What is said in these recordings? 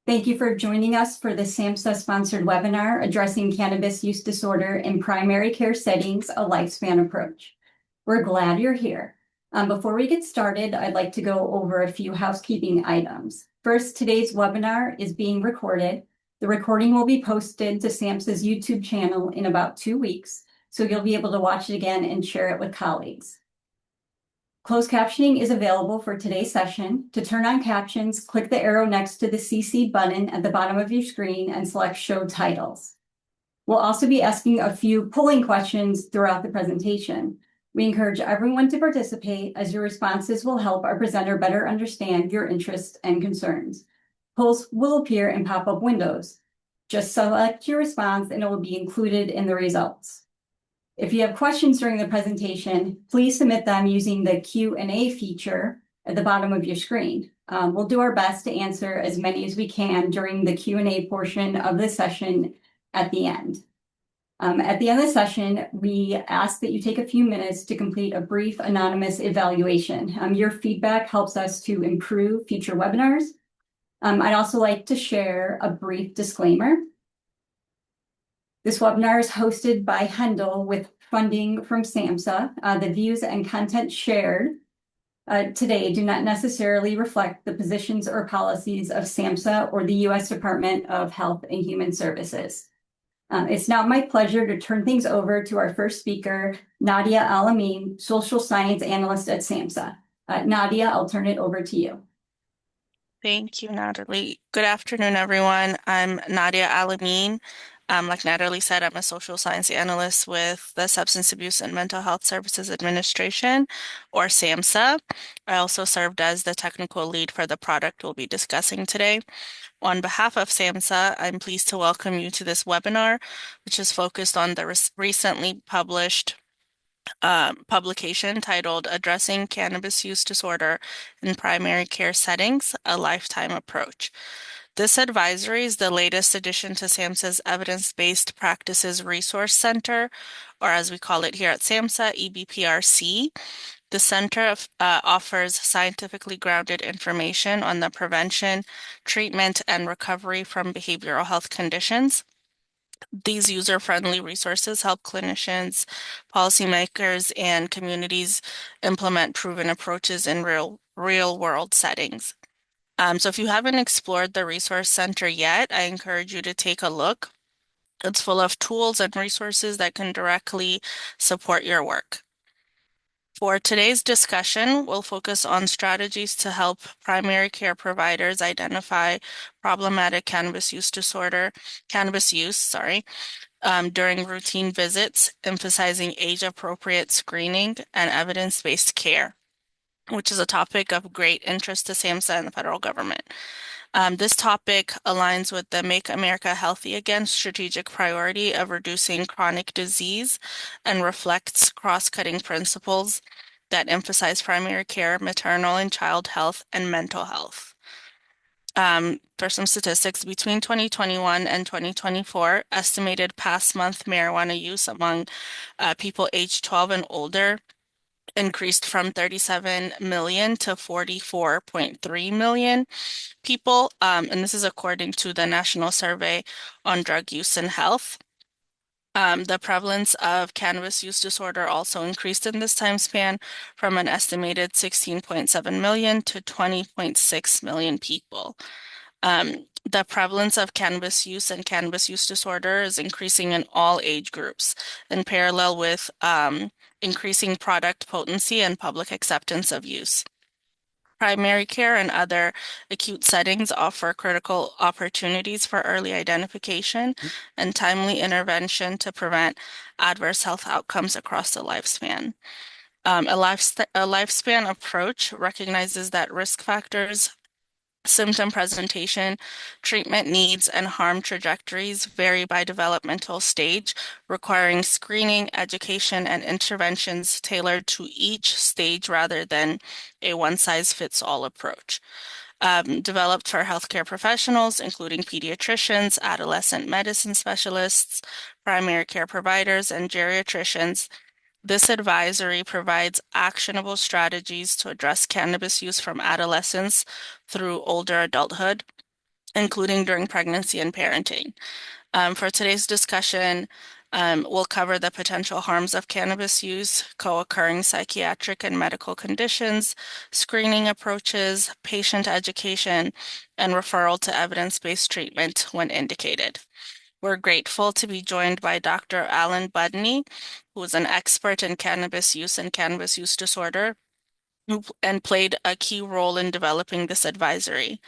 Thank you for joining us for the SAMHSA sponsored webinar addressing cannabis use disorder in primary care settings, a lifespan approach. We're glad you're here. Before we get started, I'd like to go over a few housekeeping items. First, today's webinar is being recorded. The recording will be posted to SAMHSA's YouTube channel in about 2 weeks, so you'll be able to watch it again and share it with colleagues. Closed captioning is available for today's session. To turn on captions, click the arrow next to the CC button at the bottom of your screen and select Show Titles. We'll also be asking a few polling questions throughout the presentation. We encourage everyone to participate as your responses will help our presenter better understand your interests and concerns. Polls will appear in pop-up windows. Just select your response and it will be included in the results. If you have questions during the presentation, please submit them using the Q&A feature at the bottom of your screen. We'll do our best to answer as many as we can during the Q&A portion of the session at the end. At the end of the session, we ask that you take a few minutes to complete a brief anonymous evaluation. Your feedback helps us to improve future webinars. I'd also like to share a brief disclaimer. This webinar is hosted by Hendel with funding from SAMHSA. The views and content shared today do not necessarily reflect the positions or policies of SAMHSA or the U.S. Department of Health and Human Services. It's now my pleasure to turn things over to our first speaker, Nadia Alamin, Social Science Analyst at SAMHSA. Nadia, I'll turn it over to you. Thank you, Natalie. Good afternoon, everyone. I'm Nadia Alamin. Like Natalie said, I'm a social science analyst with the Substance Abuse and Mental Health Services Administration, or SAMHSA. I also served as the technical lead for the product we'll be discussing today. On behalf of SAMHSA, I'm pleased to welcome you to this webinar, which is focused on the recently published publication titled Addressing Cannabis Use Disorder in Primary Care Settings, a Lifetime Approach. This advisory is the latest addition to SAMHSA's Evidence-Based Practices Resource Center, or as we call it here at SAMHSA, EBPRC. The center offers scientifically grounded information on the prevention, treatment, and recovery from behavioral health conditions. These user-friendly resources help clinicians, policymakers, and communities implement proven approaches in real-world settings. So if you haven't explored the Resource Center yet, I encourage you to take a look. It's full of tools and resources that can directly support your work. For today's discussion, we'll focus on strategies to help primary care providers identify problematic cannabis use, during routine visits, emphasizing age-appropriate screening and evidence-based care, which is a topic of great interest to SAMHSA and the federal government. This topic aligns with the Make America Healthy Again strategic priority of reducing chronic disease and reflects cross-cutting principles that emphasize primary care, maternal and child health, and mental health. For some statistics, between 2021 and 2024, estimated past month marijuana use among people aged 12 and older increased from 37 million to 44.3 million people, and this is according to the National Survey on Drug Use and Health. The prevalence of cannabis use disorder also increased in this time span from an estimated 16.7 million to 20.6 million people. The prevalence of cannabis use and cannabis use disorder is increasing in all age groups, in parallel with increasing product potency and public acceptance of use. Primary care and other acute settings offer critical opportunities for early identification and timely intervention to prevent adverse health outcomes across the lifespan. A lifespan approach recognizes that risk factors, symptom presentation, treatment needs, and harm trajectories vary by developmental stage, requiring screening, education, and interventions tailored to each stage rather than a one-size-fits-all approach. Developed for healthcare professionals, including pediatricians, adolescent medicine specialists, primary care providers, and geriatricians, This advisory provides actionable strategies to address cannabis use from adolescence through older adulthood, including during pregnancy and parenting. For today's discussion, we'll cover the potential harms of cannabis use, co-occurring psychiatric and medical conditions, screening approaches, patient education, and referral to evidence-based treatment when indicated. We're grateful to be joined by Dr. Alan Budney, who is an expert in cannabis use and cannabis use disorder, and played a key role in developing this advisory.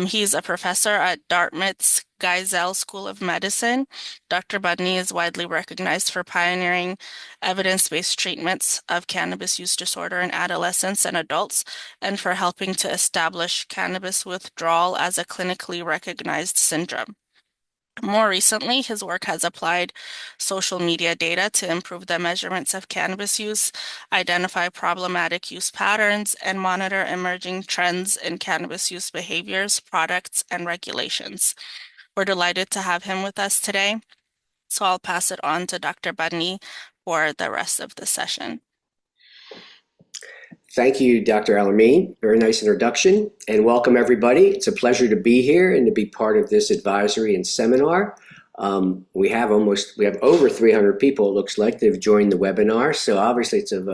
He's a professor at Dartmouth's Geisel School of Medicine. Dr. Budney is widely recognized for pioneering evidence-based treatments of cannabis use disorder in adolescents and adults, and for helping to establish cannabis withdrawal as a clinically recognized syndrome. More recently, his work has applied social media data to improve the measurements of cannabis use, identify problematic use patterns, and monitor emerging trends in cannabis use behaviors, products, and regulations. We're delighted to have him with us today, so I'll pass it on to Dr. Budney for the rest of the session. Thank you, Dr. Alameen. Very nice introduction, and welcome everybody. It's a pleasure to be here and to be part of this advisory and seminar. We have over 300 people, it looks like, that have joined the webinar, so obviously it's of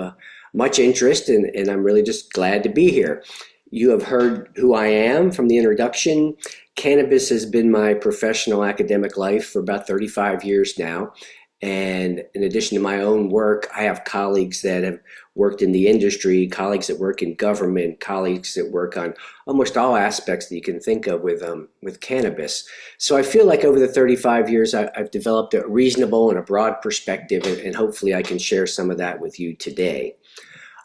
much interest, and I'm really just glad to be here. You have heard who I am from the introduction. Cannabis has been my professional academic life for about 35 years now. And in addition to my own work, I have colleagues that have worked in the industry, colleagues that work in government, colleagues that work on almost all aspects that you can think of with cannabis. So I feel like over the 35 years, I've developed a reasonable and a broad perspective, and hopefully I can share some of that with you today.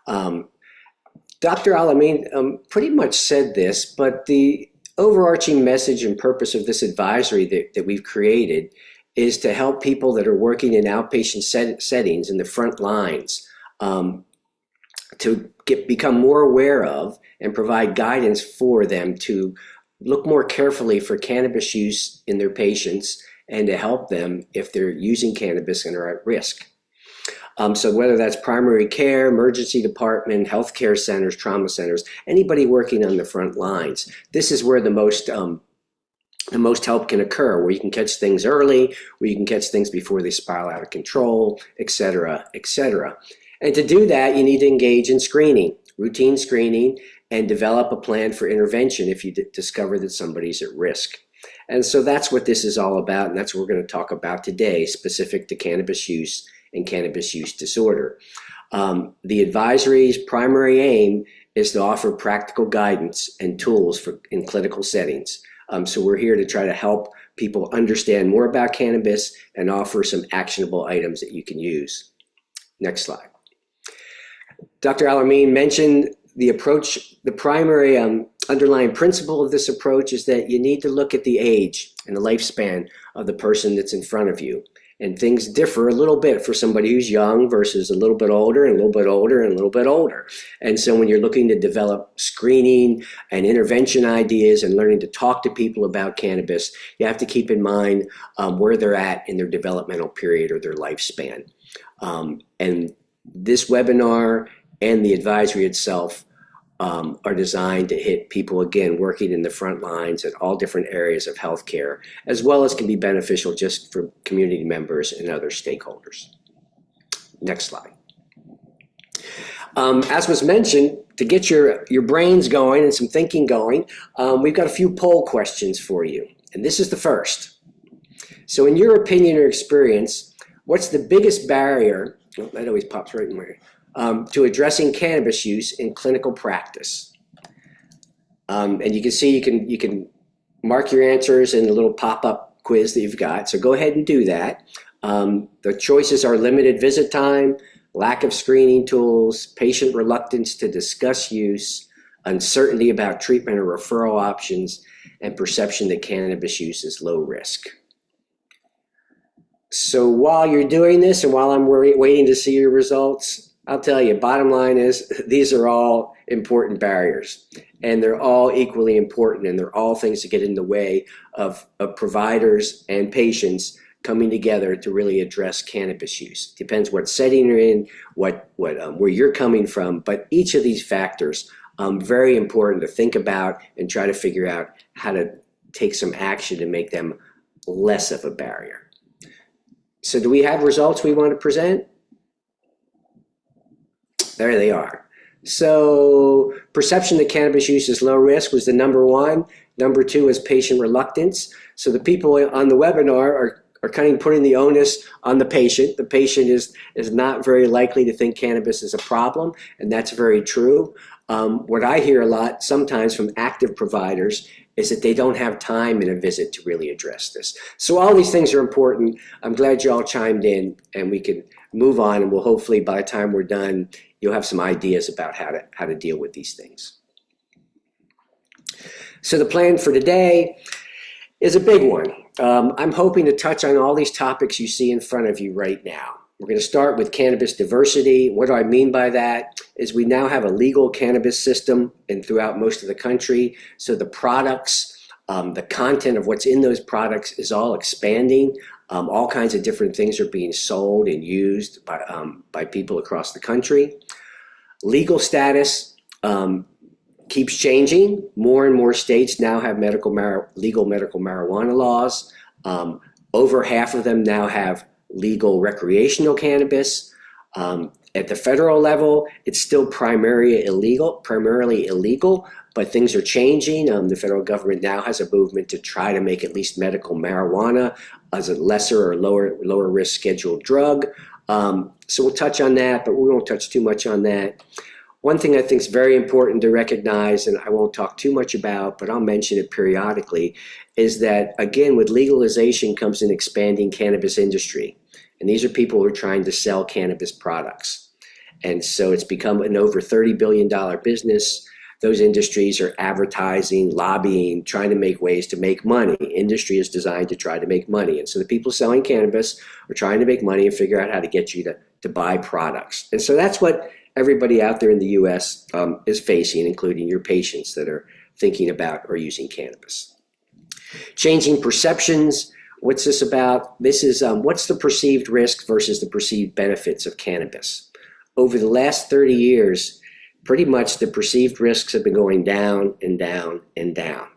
Dr. Alameen pretty much said this, but the overarching message and purpose of this advisory that we've created is to help people that are working in outpatient settings in the front lines to become more aware of and provide guidance for them to look more carefully for cannabis use in their patients and to help them if they're using cannabis and are at risk. So whether that's primary care, emergency department, healthcare centers, trauma centers, anybody working on the front lines, this is where the most help can occur, where you can catch things early, where you can catch things before they spiral out of control, et cetera, et cetera. And to do that, you need to engage in screening, routine screening, and develop a plan for intervention if you discover that somebody's at risk. And so that's what this is all about, and that's what we're going to talk about today, specific to cannabis use and cannabis use disorder. The advisory's primary aim is to offer practical guidance and tools in clinical settings. So we're here to try to help people understand more about cannabis and offer some actionable items that you can use. Next slide. Dr. Alameen mentioned the approach. The primary underlying principle of this approach is that you need to look at the age and the lifespan of the person that's in front of you. And things differ a little bit for somebody who's young versus a little bit older and a little bit older and a little bit older. And so when you're looking to develop screening and intervention ideas and learning to talk to people about cannabis, you have to keep in mind where they're at in their developmental period or their lifespan. And this webinar and the advisory itself are designed to hit people, again, working in the front lines at all different areas of healthcare, as well as can be beneficial just for community members and other stakeholders. Next slide. As was mentioned, to get your brains going and some thinking going, we've got a few poll questions for you. And this is the first. So in your opinion or experience, what's the biggest barrier, oh, that always pops right in my ear, to addressing cannabis use in clinical practice? And you can see you can mark your answers in the little pop-up quiz that you've got. So go ahead and do that. The choices are limited visit time, lack of screening tools, patient reluctance to discuss use, uncertainty about treatment or referral options, and perception that cannabis use is low risk. So while you're doing this and while I'm waiting to see your results, I'll tell you, bottom line is these are all important barriers, and they're all equally important, and they're all things that get in the way of providers and patients coming together to really address cannabis use. Depends what setting you're in, where you're coming from, but each of these factors very important to think about and try to figure out how to take some action to make them less of a barrier. So do we have results we want to present? There they are. So perception that cannabis use is low risk was the number one. Number two is patient reluctance. So the people on the webinar are kind of putting the onus on the patient. The patient is not very likely to think cannabis is a problem, and that's very true. What I hear a lot sometimes from active providers is that they don't have time in a visit to really address this. So all these things are important. I'm glad you all chimed in, and we can move on, and we'll hopefully by the time we're done, you'll have some ideas about how to deal with these things. So the plan for today is a big one. I'm hoping to touch on all these topics you see in front of you right now. We're going to start with cannabis diversity. What do I mean by that? Is we now have a legal cannabis system throughout most of the country. So the products, the content of what's in those products is all expanding. All kinds of different things are being sold and used by people across the country. Legal status keeps changing. More and more states now have legal medical marijuana laws. Over half of them now have legal recreational cannabis. At the federal level, it's still primarily illegal, but things are changing. The federal government now has a movement to try to make at least medical marijuana as a lesser or lower risk scheduled drug. So we'll touch on that, but we won't touch too much on that. One thing I think is very important to recognize, and I won't talk too much about, but I'll mention it periodically, is that, again, with legalization comes an expanding cannabis industry. And these are people who are trying to sell cannabis products. And so it's become an over $30 billion business. Those industries are advertising, lobbying, trying to make ways to make money. Industry is designed to try to make money. And so the people selling cannabis are trying to make money and figure out how to get you to buy products. And so that's what everybody out there in the U.S. Is facing, including your patients that are thinking about or using cannabis. Changing perceptions. What's this about? This is what's the perceived risk versus the perceived benefits of cannabis. Over the last 30 years, pretty much the perceived risks have been going down and down and down.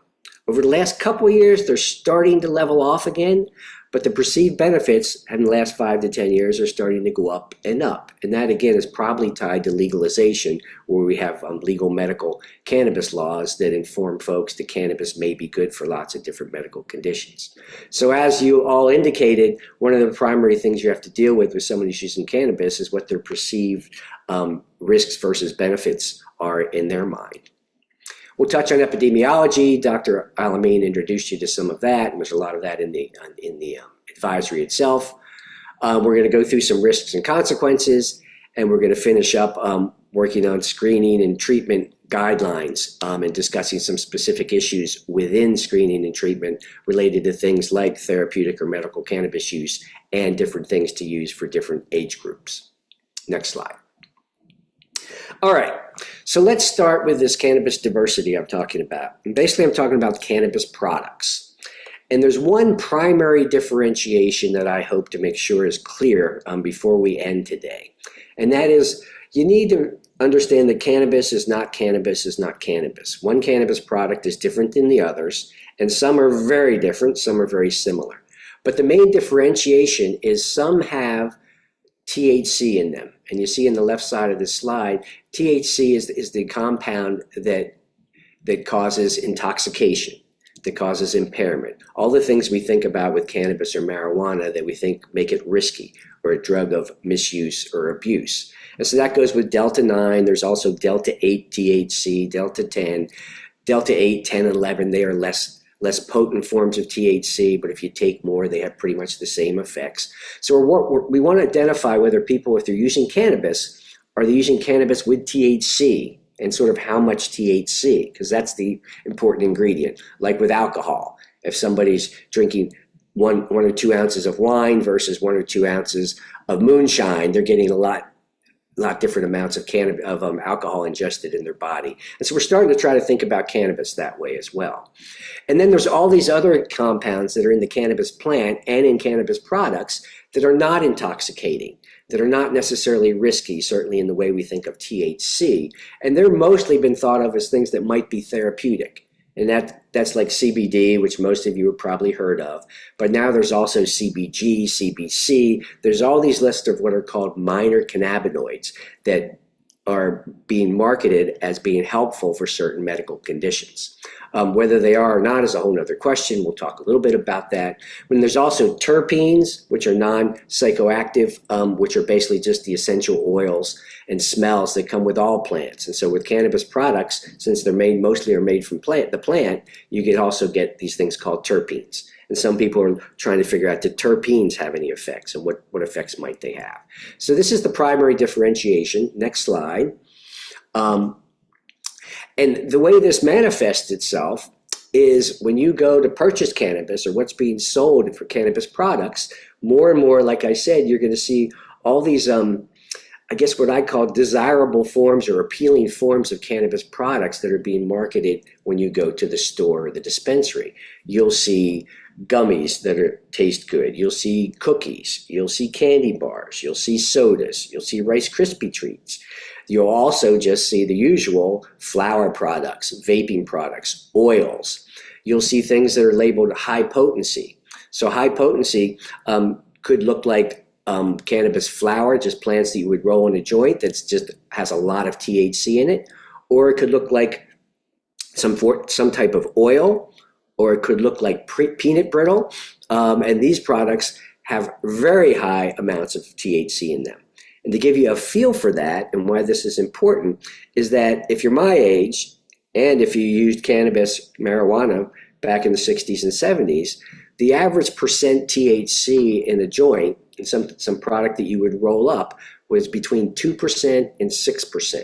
Over the last couple of years, they're starting to level off again, but the perceived benefits in the last 5 to 10 years are starting to go up and up. And that, again, is probably tied to legalization, where we have legal medical cannabis laws that inform folks that cannabis may be good for lots of different medical conditions. So as you all indicated, one of the primary things you have to deal with someone who's using cannabis is what their perceived risks versus benefits are in their mind. We'll touch on epidemiology. Dr. Alameen introduced you to some of that, and there's a lot of that in the advisory itself. We're going to go through some risks and consequences, and we're going to finish up working on screening and treatment guidelines and discussing some specific issues within screening and treatment related to things like therapeutic or medical cannabis use and different things to use for different age groups. Next slide. All right, so let's start with this cannabis diversity I'm talking about. And basically, I'm talking about cannabis products. And there's one primary differentiation that I hope to make sure is clear before we end today. And that is, you need to understand that cannabis is not cannabis. One cannabis product is different than the others, and some are very different, some are very similar. But the main differentiation is some have THC in them. And you see in the left side of this slide, THC is the compound that causes intoxication, that causes impairment. All the things we think about with cannabis or marijuana that we think make it risky or a drug of misuse or abuse. And so that goes with Delta 9. There's also Delta 8 THC, Delta 10, Delta 8, 10, and 11. They are less potent forms of THC, but if you take more, they have pretty much the same effects. So we want to identify whether people, if they're using cannabis, are they using cannabis with THC, and sort of how much THC, because that's the important ingredient. Like with alcohol, if somebody's drinking one or 2 ounces of wine versus 1 or 2 ounces of moonshine, they're getting a lot lot different amounts of alcohol ingested in their body. And so we're starting to try to think about cannabis that way as well. And then there's all these other compounds that are in the cannabis plant and in cannabis products that are not intoxicating, that are not necessarily risky, certainly in the way we think of THC. And they're mostly been thought of as things that might be therapeutic. And that's like CBD, which most of you have probably heard of. But now there's also CBG, CBC. There's all these lists of what are called minor cannabinoids that are being marketed as being helpful for certain medical conditions. Whether they are or not is a whole other question. We'll talk a little bit about that. And there's also terpenes, which are non-psychoactive, which are basically just the essential oils and smells that come with all plants. And so with cannabis products, since they're mostly made from the plant, you can also get these things called terpenes. And some people are trying to figure out, did terpenes have any effects, and what effects might they have? So this is the primary differentiation. Next slide. And the way this manifests itself is when you go to purchase cannabis or what's being sold for cannabis products, more and more, like I said, you're going to see all these, I guess what I call desirable forms or appealing forms of cannabis products that are being marketed when you go to the store or the dispensary. You'll see gummies that taste good. You'll see cookies. You'll see candy bars. You'll see sodas. You'll see Rice Krispie treats. You'll also just see the usual flower products, vaping products, oils. You'll see things that are labeled high potency. So high potency could look like cannabis flower, just plants that you would roll in a joint that just has a lot of THC in it. Or it could look like some type of oil, or it could look like peanut brittle. And these products have very high amounts of THC in them. And to give you a feel for that and why this is important is that if you're my age and if you used cannabis, marijuana back in the 60s and 70s, the average percent THC in a joint, in some product that you would roll up, was between 2% and 6%.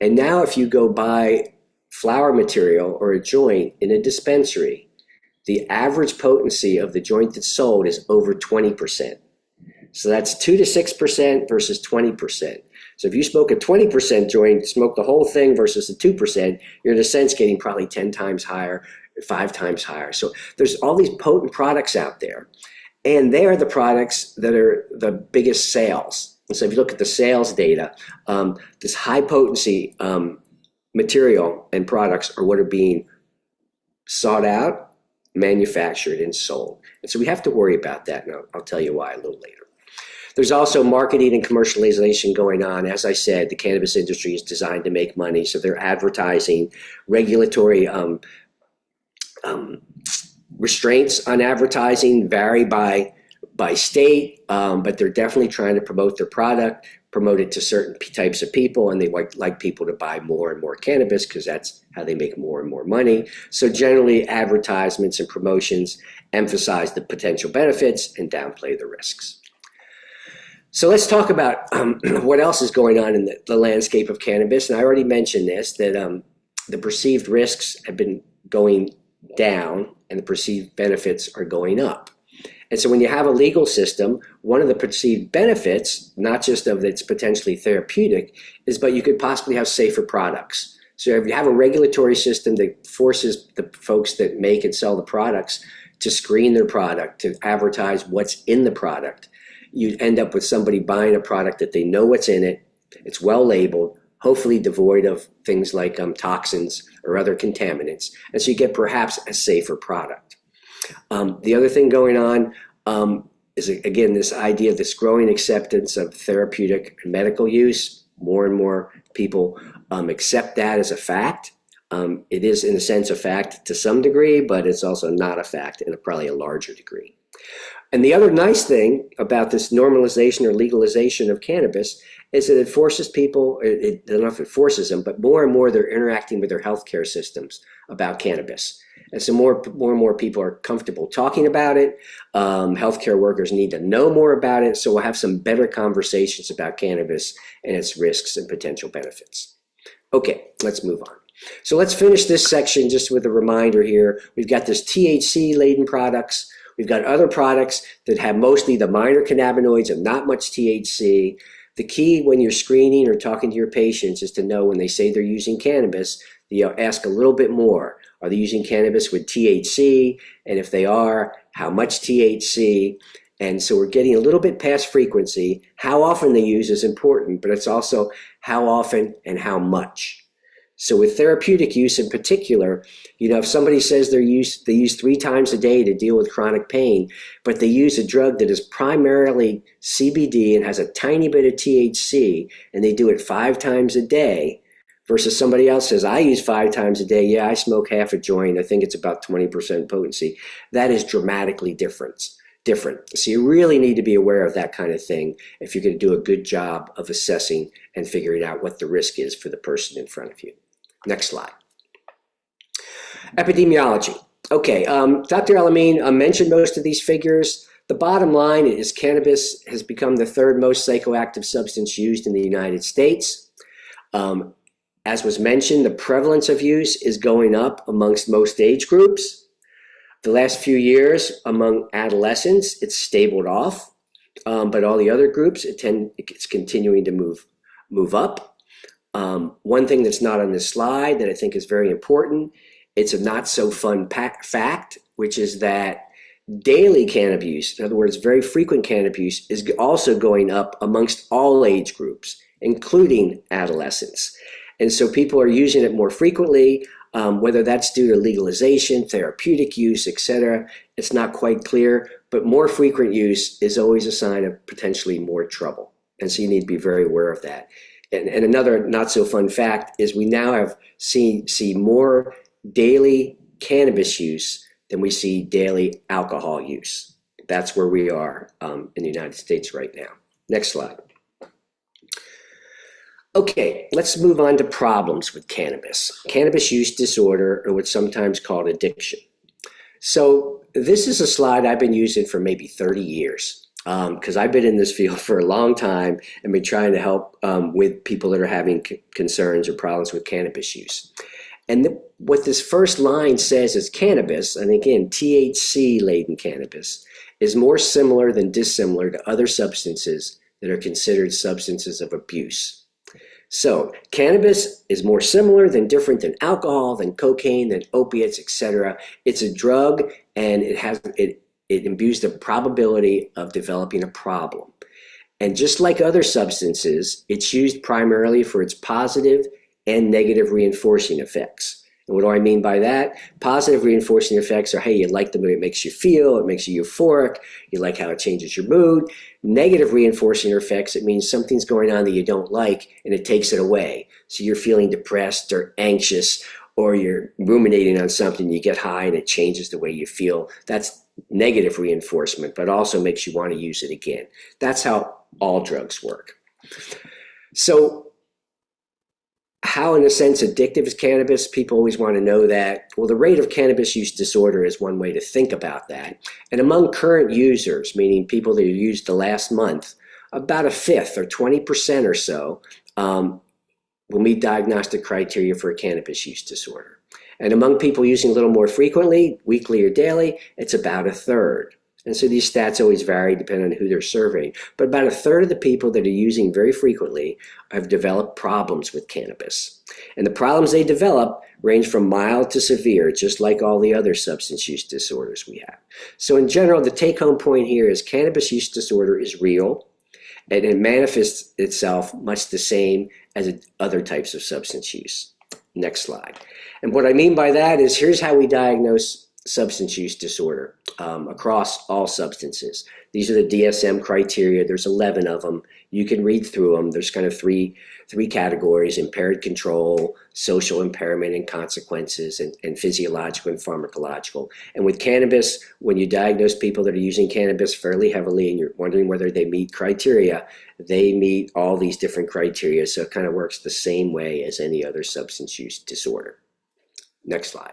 And now if you go buy flower material or a joint in a dispensary, the average potency of the joint that's sold is over 20%. So that's 2 to 6% versus 20%. So if you smoke a 20% joint, smoke the whole thing versus the 2%, you're in a sense getting probably 10 times higher, 5 times higher. So there's all these potent products out there. And they are the products that are the biggest sales. And so if you look at the sales data, this high potency material and products are what are being sought out, manufactured, and sold. And so we have to worry about that. And I'll tell you why a little later. There's also marketing and commercialization going on. As I said, the cannabis industry is designed to make money, so they're advertising. Regulatory restraints on advertising vary by state, but they're definitely trying to promote their product, promote it to certain types of people, and they like people to buy more and more cannabis because that's how they make more and more money. So generally, advertisements and promotions emphasize the potential benefits and downplay the risks. So let's talk about what else is going on in the landscape of cannabis. And I already mentioned this, that the perceived risks have been going down and the perceived benefits are going up. And so when you have a legal system, one of the perceived benefits, not just of it's potentially therapeutic, is but you could possibly have safer products. So if you have a regulatory system that forces the folks that make and sell the products to screen their product, to advertise what's in the product, you end up with somebody buying a product that they know what's in it, it's well labeled, hopefully devoid of things like toxins or other contaminants. And so you get perhaps a safer product. The other thing going on is, again, this idea of this growing acceptance of therapeutic and medical use. More and more people accept that as a fact. It is, in a sense, a fact to some degree, but it's also not a fact in probably a larger degree. And the other nice thing about this normalization or legalization of cannabis is that it forces people, I don't know if it forces them, but more and more they're interacting with their healthcare systems about cannabis. And so more and more people are comfortable talking about it. Healthcare workers need to know more about it. So we'll have some better conversations about cannabis and its risks and potential benefits. Okay, let's move on. So let's finish this section just with a reminder here. We've got this THC-laden products. We've got other products that have mostly the minor cannabinoids and not much THC. The key when you're screening or talking to your patients is to know when they say they're using cannabis, you ask a little bit more. Are they using cannabis with THC? And if they are, how much THC? And so we're getting a little bit past frequency. How often they use is important, but it's also how often and how much. So with therapeutic use in particular, if somebody says they use 3 times a day to deal with chronic pain, but they use a drug that is primarily CBD and has a tiny bit of THC, and they do it 5 times a day, versus somebody else says, I use 5 times a day. Yeah, I smoke half a joint. I think it's about 20% potency. That is dramatically different. So you really need to be aware of that kind of thing if you're going to do a good job of assessing and figuring out what the risk is for the person in front of you. Next slide. Epidemiology. Okay, Dr. Elamine mentioned most of these figures. The bottom line is cannabis has become the 3rd most psychoactive substance used in the United States. As was mentioned, the prevalence of use is going up amongst most age groups. The last few years, among adolescents, it's stabled off, but all the other groups, it's continuing to move up. One thing that's not on this slide that I think is very important, it's a not so fun fact, which is that daily cannabis use, in other words, very frequent cannabis use, is also going up amongst all age groups, including adolescents. And so people are using it more frequently, whether that's due to legalization, therapeutic use, etc. It's not quite clear, but more frequent use is always a sign of potentially more trouble. And so you need to be very aware of that. And another not so fun fact is we now have see more daily cannabis use than we see daily alcohol use. That's where we are in the United States right now. Next slide. Okay, let's move on to problems with cannabis. Cannabis use disorder, or what's sometimes called addiction. So this is a slide I've been using for maybe 30 years. Because I've been in this field for a long time and been trying to help with people that are having concerns or problems with cannabis use. And what this first line says is cannabis, and again, THC-laden cannabis, is more similar than dissimilar to other substances that are considered substances of abuse. So cannabis is more similar than different than alcohol, than cocaine, than opiates, etc. It's a drug, and it imbues the probability of developing a problem. And just like other substances, it's used primarily for its positive and negative reinforcing effects. And what do I mean by that? Positive reinforcing effects are, hey, you like the way it makes you feel, it makes you euphoric, you like how it changes your mood. Negative reinforcing effects, it means something's going on that you don't like and it takes it away. So you're feeling depressed or anxious, or you're ruminating on something, you get high and it changes the way you feel. That's negative reinforcement, but also makes you want to use it again. That's how all drugs work. So how, in a sense, addictive is cannabis? People always want to know that. Well, the rate of cannabis use disorder is one way to think about that. And among current users, meaning people that have used the last month, about 1/5 or 20% or so will meet diagnostic criteria for a cannabis use disorder. And among people using a little more frequently, weekly or daily, it's about 1/3. And so these stats always vary depending on who they're surveying. But about 1/3 of the people that are using very frequently have developed problems with cannabis. And the problems they develop range from mild to severe, just like all the other substance use disorders we have. So in general, the take-home point here is cannabis use disorder is real, and it manifests itself much the same as other types of substance use. Next slide. And what I mean by that is here's how we diagnose substance use disorder across all substances. These are the DSM criteria. There's 11 of them. You can read through them. There's kind of three categories: impaired control, social impairment and consequences, and physiological and pharmacological. And with cannabis, when you diagnose people that are using cannabis fairly heavily and you're wondering whether they meet criteria, they meet all these different criteria. So it kind of works the same way as any other substance use disorder. Next slide.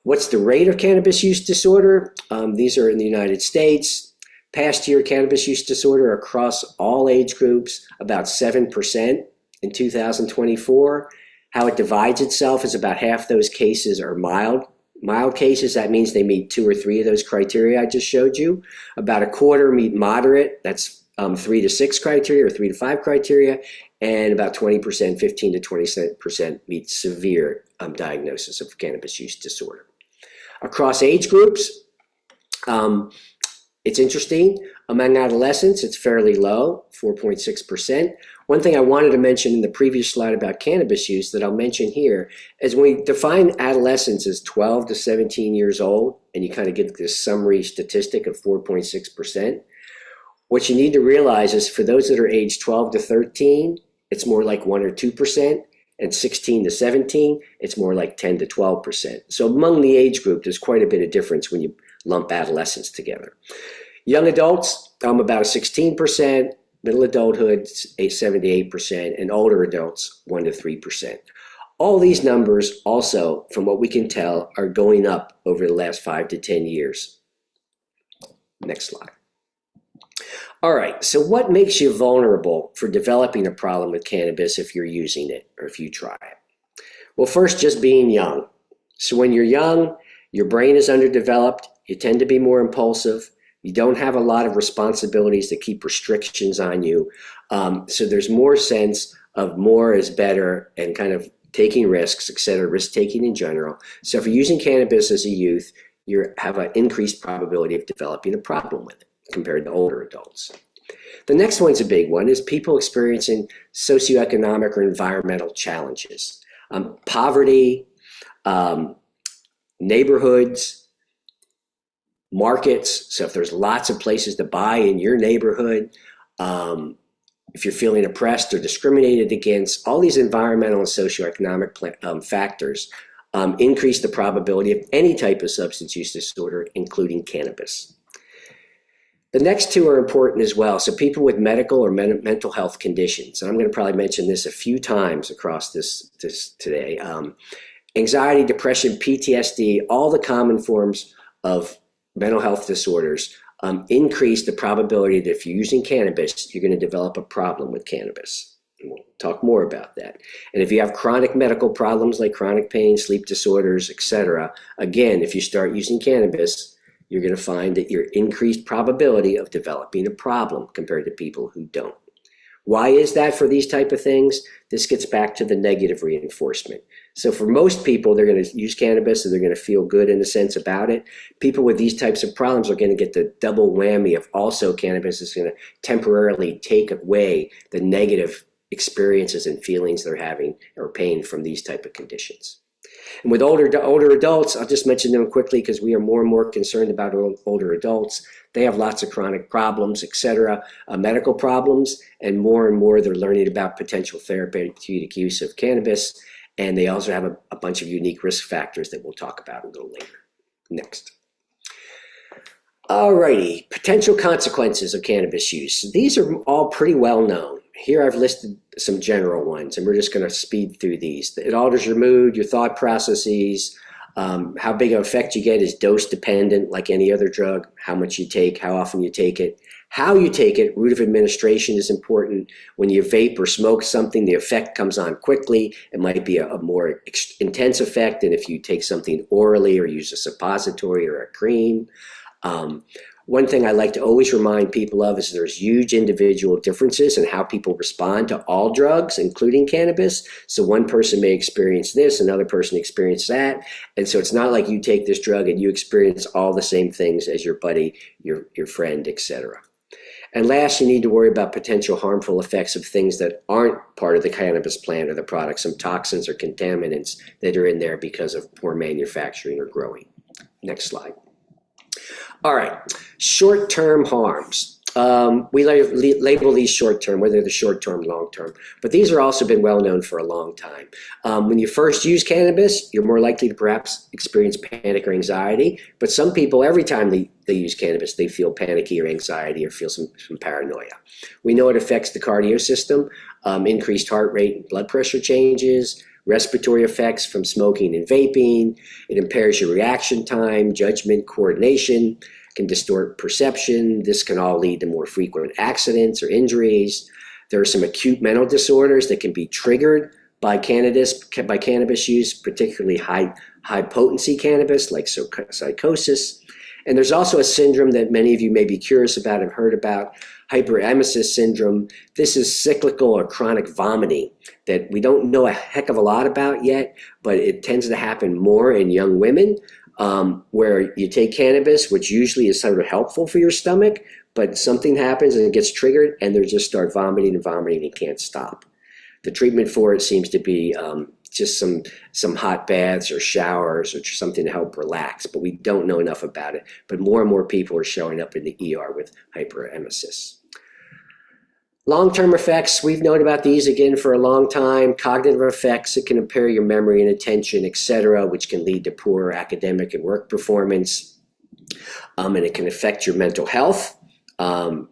What's the rate of cannabis use disorder? These are in the United States. Past year cannabis use disorder across all age groups, about 7% in 2024. How it divides itself is about half those cases are mild. Mild cases, that means they meet 2 or 3 of those criteria I just showed you. About 1/4 meet moderate. That's 3 to 6 criteria or 3 to 5 criteria, and about 20%, 15 to 20% meet severe diagnosis of cannabis use disorder. Across age groups, it's interesting. Among adolescents, it's fairly low, 4.6%. One thing I wanted to mention in the previous slide about cannabis use that I'll mention here is when we define adolescence as 12 to 17 years old, and you kind of get this summary statistic of 4.6%, what you need to realize is for those that are age 12 to 13, it's more like 1 or 2%, and 16 to 17, it's more like 10 to 12%. So among the age group, there's quite a bit of difference when you lump adolescents together. Young adults, about a 16%, middle adulthood, a 78%, and older adults, 1 to 3%. All these numbers also, from what we can tell, are going up over the last 5 to 10 years. Next slide. All right, so what makes you vulnerable for developing a problem with cannabis if you're using it or if you try it? Well, first, just being young. So when you're young, your brain is underdeveloped, you tend to be more impulsive, you don't have a lot of responsibilities that keep restrictions on you. So there's more sense of more is better and kind of taking risks, et cetera, risk-taking in general. So if you're using cannabis as a youth, you have an increased probability of developing a problem with it compared to older adults. The next one's a big one, is people experiencing socioeconomic or environmental challenges. Poverty, neighborhoods, markets. So if there's lots of places to buy in your neighborhood, if you're feeling oppressed or discriminated against, all these environmental and socioeconomic factors increase the probability of any type of substance use disorder, including cannabis. The next two are important as well. So people with medical or mental health conditions, and I'm going to probably mention this a few times across this today. Anxiety, depression, PTSD, all the common forms of mental health disorders increase the probability that if you're using cannabis, you're going to develop a problem with cannabis. And we'll talk more about that. And if you have chronic medical problems like chronic pain, sleep disorders, etc., again, if you start using cannabis, you're going to find that you're increased probability of developing a problem compared to people who don't. Why is that for these type of things? This gets back to the negative reinforcement. So for most people, they're going to use cannabis and they're going to feel good in a sense about it. People with these types of problems are going to get the double whammy of also cannabis is going to temporarily take away the negative experiences and feelings they're having or pain from these type of conditions. And with older adults, I'll just mention them quickly because we are more and more concerned about older adults. They have lots of chronic problems, etc., medical problems, and more they're learning about potential therapeutic use of cannabis. And they also have a bunch of unique risk factors that we'll talk about a little later. Next. All righty, potential consequences of cannabis use. These are all pretty well known. Here I've listed some general ones, and we're just going to speed through these. It alters your mood, your thought processes. How big of effect you get is dose dependent, like any other drug. How much you take, how often you take it. How you take it, route of administration is important. When you vape or smoke something, the effect comes on quickly. It might be a more intense effect than if you take something orally or use a suppository or a cream. One thing I like to always remind people of is there's huge individual differences in how people respond to all drugs, including cannabis. So one person may experience this, another person experience that. And so it's not like you take this drug and you experience all the same things as your buddy, your friend, etc. And last, you need to worry about potential harmful effects of things that aren't part of the cannabis plant or the product, some toxins or contaminants that are in there because of poor manufacturing or growing. Next slide. All right, short-term harms. We label these short-term, whether they're short-term, long-term, but these are also been well known for a long time. When you first use cannabis, you're more likely to perhaps experience panic or anxiety, but some people, every time they use cannabis, they feel panicky or anxiety or feel some paranoia. We know it affects the cardio system, increased heart rate and blood pressure changes, respiratory effects from smoking and vaping. It impairs your reaction time, judgment, coordination, can distort perception. This can all lead to more frequent accidents or injuries. There are some acute mental disorders that can be triggered by cannabis use, particularly high potency cannabis like psychosis. And there's also a syndrome that many of you may be curious about and heard about, hyperemesis syndrome. This is cyclical or chronic vomiting that we don't know a heck of a lot about yet, but it tends to happen more in young women, where you take cannabis, which usually is sort of helpful for your stomach, but something happens and it gets triggered and they just start vomiting and vomiting and can't stop. The treatment for it seems to be just some hot baths or showers or something to help relax, but we don't know enough about it. But more and more people are showing up in the ER with hyperemesis. Long-term effects, we've known about these again for a long time. Cognitive effects, it can impair your memory and attention, etc., which can lead to poor academic and work performance. And it can affect your mental health.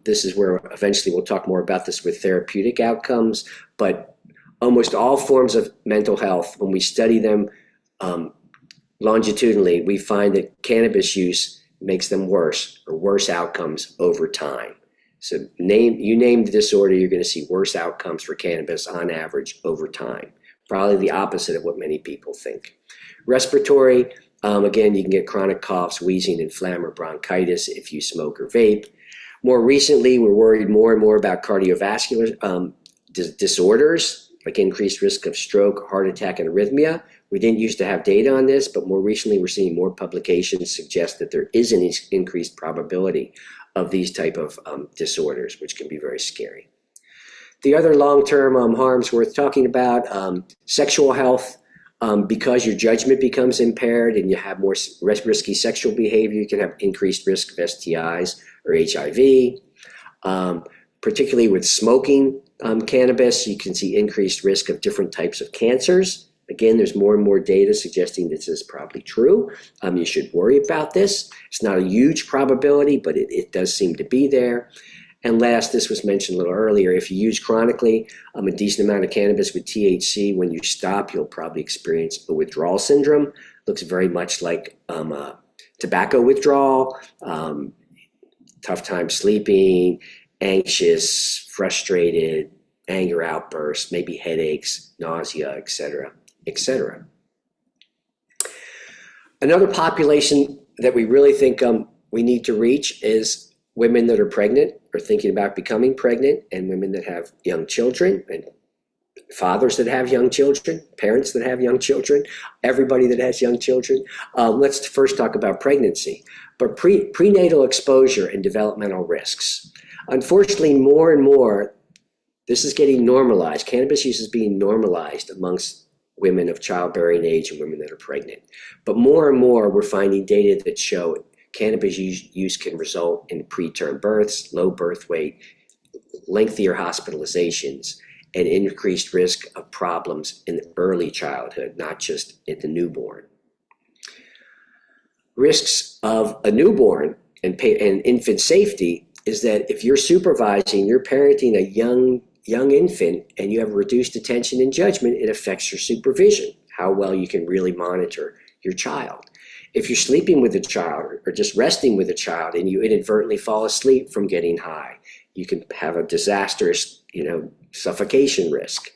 This is where eventually we'll talk more about this with therapeutic outcomes, but almost all forms of mental health, when we study them longitudinally, we find that cannabis use makes them worse or worse outcomes over time. So you name the disorder, you're going to see worse outcomes for cannabis on average over time. Probably the opposite of what many people think. Respiratory, again, you can get chronic coughs, wheezing, and phlegm or bronchitis if you smoke or vape. More recently, we're worried more and more about cardiovascular disorders, like increased risk of stroke, heart attack, and arrhythmia. We didn't used to have data on this, but more recently we're seeing more publications suggest that there is an increased probability of these type of disorders, which can be very scary. The other long-term harms worth talking about, sexual health, because your judgment becomes impaired and you have more risky sexual behavior, you can have increased risk of STIs or HIV. Particularly with smoking cannabis, you can see increased risk of different types of cancers. Again, there's more and more data suggesting this is probably true. You should worry about this. It's not a huge probability, but it does seem to be there. And last, this was mentioned a little earlier, if you use chronically a decent amount of cannabis with THC, when you stop, you'll probably experience a withdrawal syndrome. Looks very much like tobacco withdrawal, tough time sleeping, anxious, frustrated, anger outbursts, maybe headaches, nausea, etc., etc. Another population that we really think we need to reach is women that are pregnant or thinking about becoming pregnant, and women that have young children, and fathers that have young children, parents that have young children, everybody that has young children. Let's first talk about pregnancy, but prenatal exposure and developmental risks. Unfortunately, more and more, this is getting normalized. Cannabis use is being normalized amongst women of childbearing age and women that are pregnant. But more and more, we're finding data that show cannabis use can result in preterm births, low birth weight, lengthier hospitalizations, and increased risk of problems in early childhood, not just at the newborn. Risks of a newborn and infant safety is that if you're supervising, you're parenting a young infant and you have reduced attention and judgment, it affects your supervision, how well you can really monitor your child. If you're sleeping with a child or just resting with a child and you inadvertently fall asleep from getting high, you can have a disastrous, suffocation risk.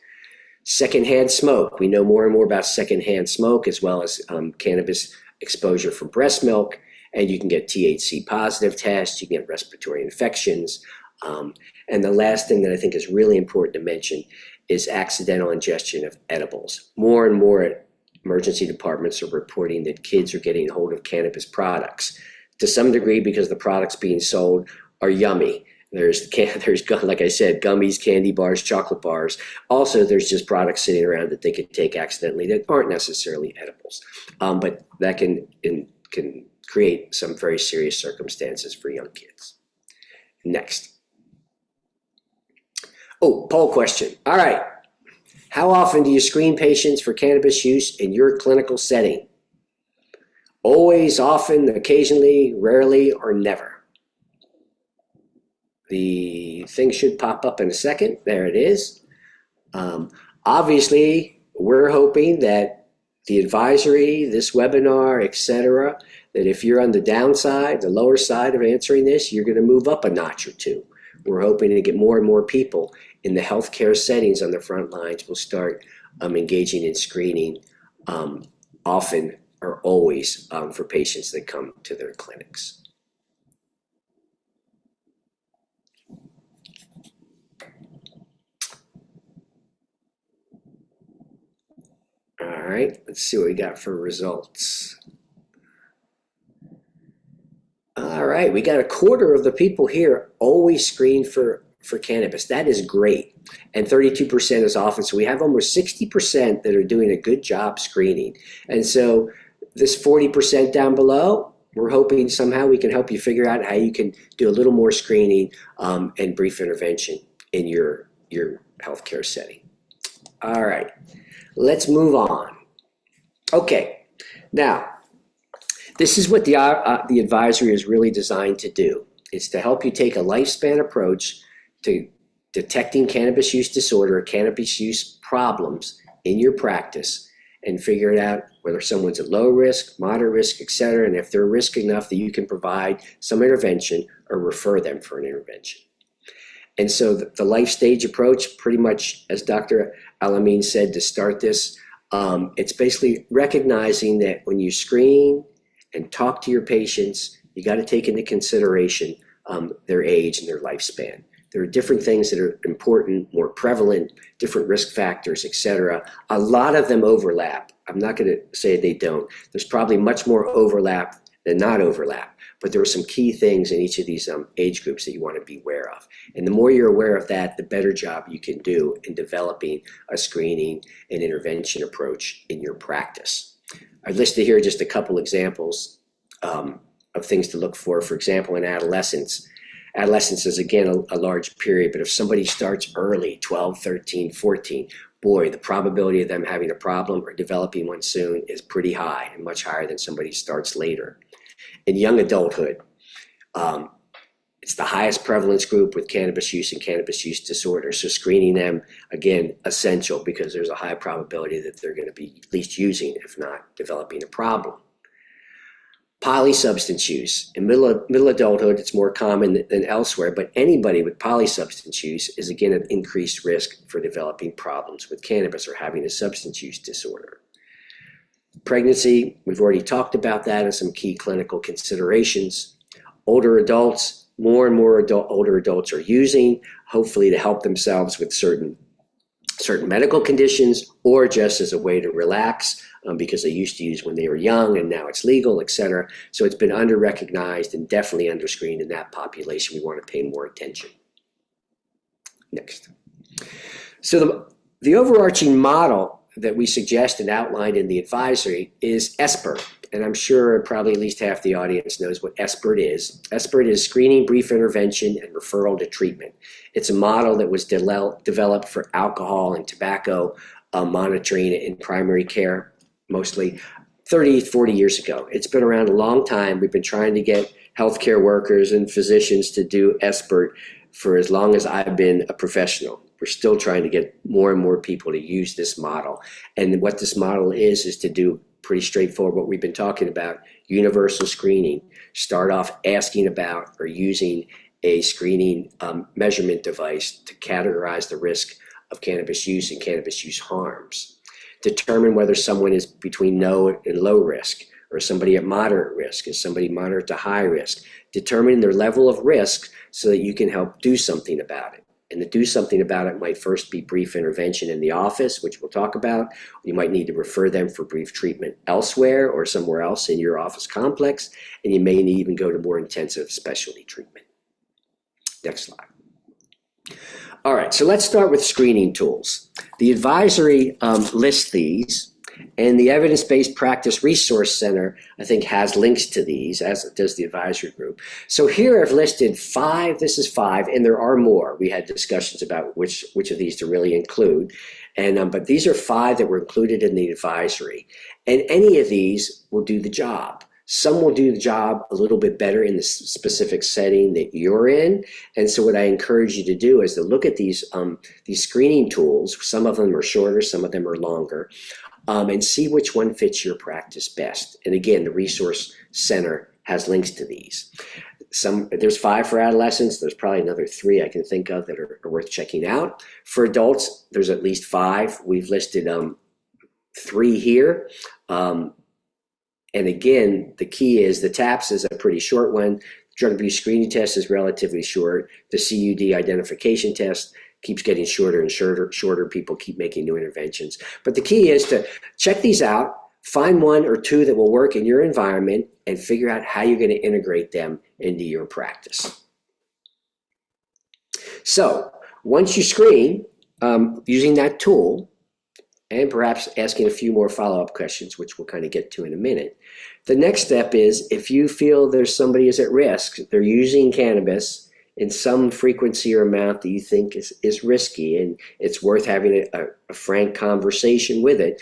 Secondhand smoke. We know more and more about secondhand smoke, as well as cannabis exposure from breast milk, and you can get THC positive tests, you can get respiratory infections. And the last thing that I think is really important to mention is accidental ingestion of edibles. More and more emergency departments are reporting that kids are getting hold of cannabis products, to some degree because the products being sold are yummy. There's, like I said, gummies, candy bars, chocolate bars. Also, there's just products sitting around that they could take accidentally that aren't necessarily edibles. But that can create some very serious circumstances for young kids. Next. Oh, poll question. All right. How often do you screen patients for cannabis use in your clinical setting? Always, often, occasionally, rarely, or never? The thing should pop up in a second. There it is. Obviously, we're hoping that the advisory, this webinar, etc., that if you're on the downside, the lower side of answering this, you're going to move up a notch or two. We're hoping to get more and more people in the healthcare settings on the front lines will start engaging in screening often or always for patients that come to their clinics. All right, let's see what we got for results. All right, we got a quarter of the people here always screen for cannabis. That is great. And 32% is often. So we have almost 60% that are doing a good job screening. And so this 40% down below, we're hoping somehow we can help you figure out how you can do a little more screening and brief intervention in your healthcare setting. All right, let's move on. Okay, now, this is what the advisory is really designed to do. It's to help you take a lifespan approach to detecting cannabis use disorder or cannabis use problems in your practice and figure it out whether someone's at low risk, moderate risk, et cetera, and if they're risk enough that you can provide some intervention or refer them for an intervention. And so the life stage approach, pretty much as Dr. Alameen said to start this, it's basically recognizing that when you screen and talk to your patients, you got to take into consideration their age and their lifespan. There are different things that are important, more prevalent, different risk factors, et cetera. A lot of them overlap. I'm not going to say they don't. There's probably much more overlap than not overlap, but there are some key things in each of these age groups that you want to be aware of. And the more you're aware of that, the better job you can do in developing a screening and intervention approach in your practice. I've listed here just a couple examples of things to look for. For example, in adolescence. Adolescence is, again, a large period, but if somebody starts early, 12, 13, 14, boy, the probability of them having a problem or developing one soon is pretty high and much higher than somebody who starts later. In young adulthood, it's the highest prevalence group with cannabis use and cannabis use disorder. So screening them, again, essential because there's a high probability that they're going to be at least using, if not developing a problem. Polysubstance use. In middle adulthood, it's more common than elsewhere, but anybody with polysubstance use is, again, at increased risk for developing problems with cannabis or having a substance use disorder. Pregnancy, we've already talked about that and some key clinical considerations. Older adults, more and more older adults are using, hopefully to help themselves with certain medical conditions or just as a way to relax because they used to use when they were young and now it's legal, et cetera. So it's been under-recognized and definitely under-screened in that population. We want to pay more attention. Next. So the overarching model that we suggest and outlined in the advisory is SBIRT. And I'm sure probably at least half the audience knows what SBIRT is. SBIRT is screening, brief intervention, and referral to treatment. It's a model that was developed for alcohol and tobacco monitoring in primary care, mostly 30, 40 years ago. It's been around a long time. We've been trying to get healthcare workers and physicians to do SBIRT for as long as I've been a professional. We're still trying to get more and more people to use this model. And what this model is to do pretty straightforward what we've been talking about, universal screening. Start off asking about or using a screening measurement device to categorize the risk of cannabis use and cannabis use harms. Determine whether someone is between no and low risk, or somebody at moderate risk, is somebody moderate to high risk. Determine their level of risk so that you can help do something about it. And to do something about it might first be brief intervention in the office, which we'll talk about. You might need to refer them for brief treatment elsewhere or somewhere else in your office complex, and you may need even go to more intensive specialty treatment. Next slide. All right, so let's start with screening tools. The advisory lists these, and the Evidence-Based Practice Resource Center, I think, has links to these, as does the advisory group. So here I've listed 5, this is 5, and there are more. We had discussions about which of these to really include, and but these are 5 that were included in the advisory. And any of these will do the job. Some will do the job a little bit better in the specific setting that you're in. And so what I encourage you to do is to look at these screening tools. Some of them are shorter, some of them are longer, and see which one fits your practice best. And again, the Resource Center has links to these. There's 5 for adolescents. There's probably another 3 I can think of that are worth checking out. For adults, there's at least 5. We've listed 3 here. And again, the key is the TAPS is a pretty short one. Drug abuse screening test is relatively short. The CUD identification test keeps getting shorter and shorter. People keep making new interventions. But the key is to check these out, find one or two that will work in your environment, and figure out how you're going to integrate them into your practice. So once you screen using that tool, and perhaps asking a few more follow-up questions, which we'll kind of get to in a minute, the next step is, if you feel there's somebody is at risk, they're using cannabis in some frequency or amount that you think is risky and it's worth having a frank conversation with it,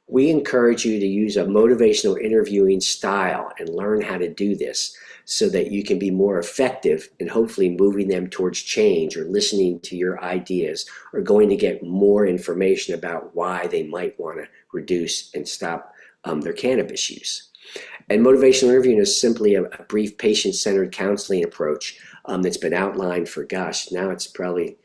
we encourage you to use a motivational interviewing style and learn how to do this so that you can be more effective in hopefully moving them towards change or listening to your ideas or going to get more information about why they might want to reduce and stop their cannabis use. And motivational interviewing is simply a brief patient-centered counseling approach that's been outlined for, gosh, now it's probably,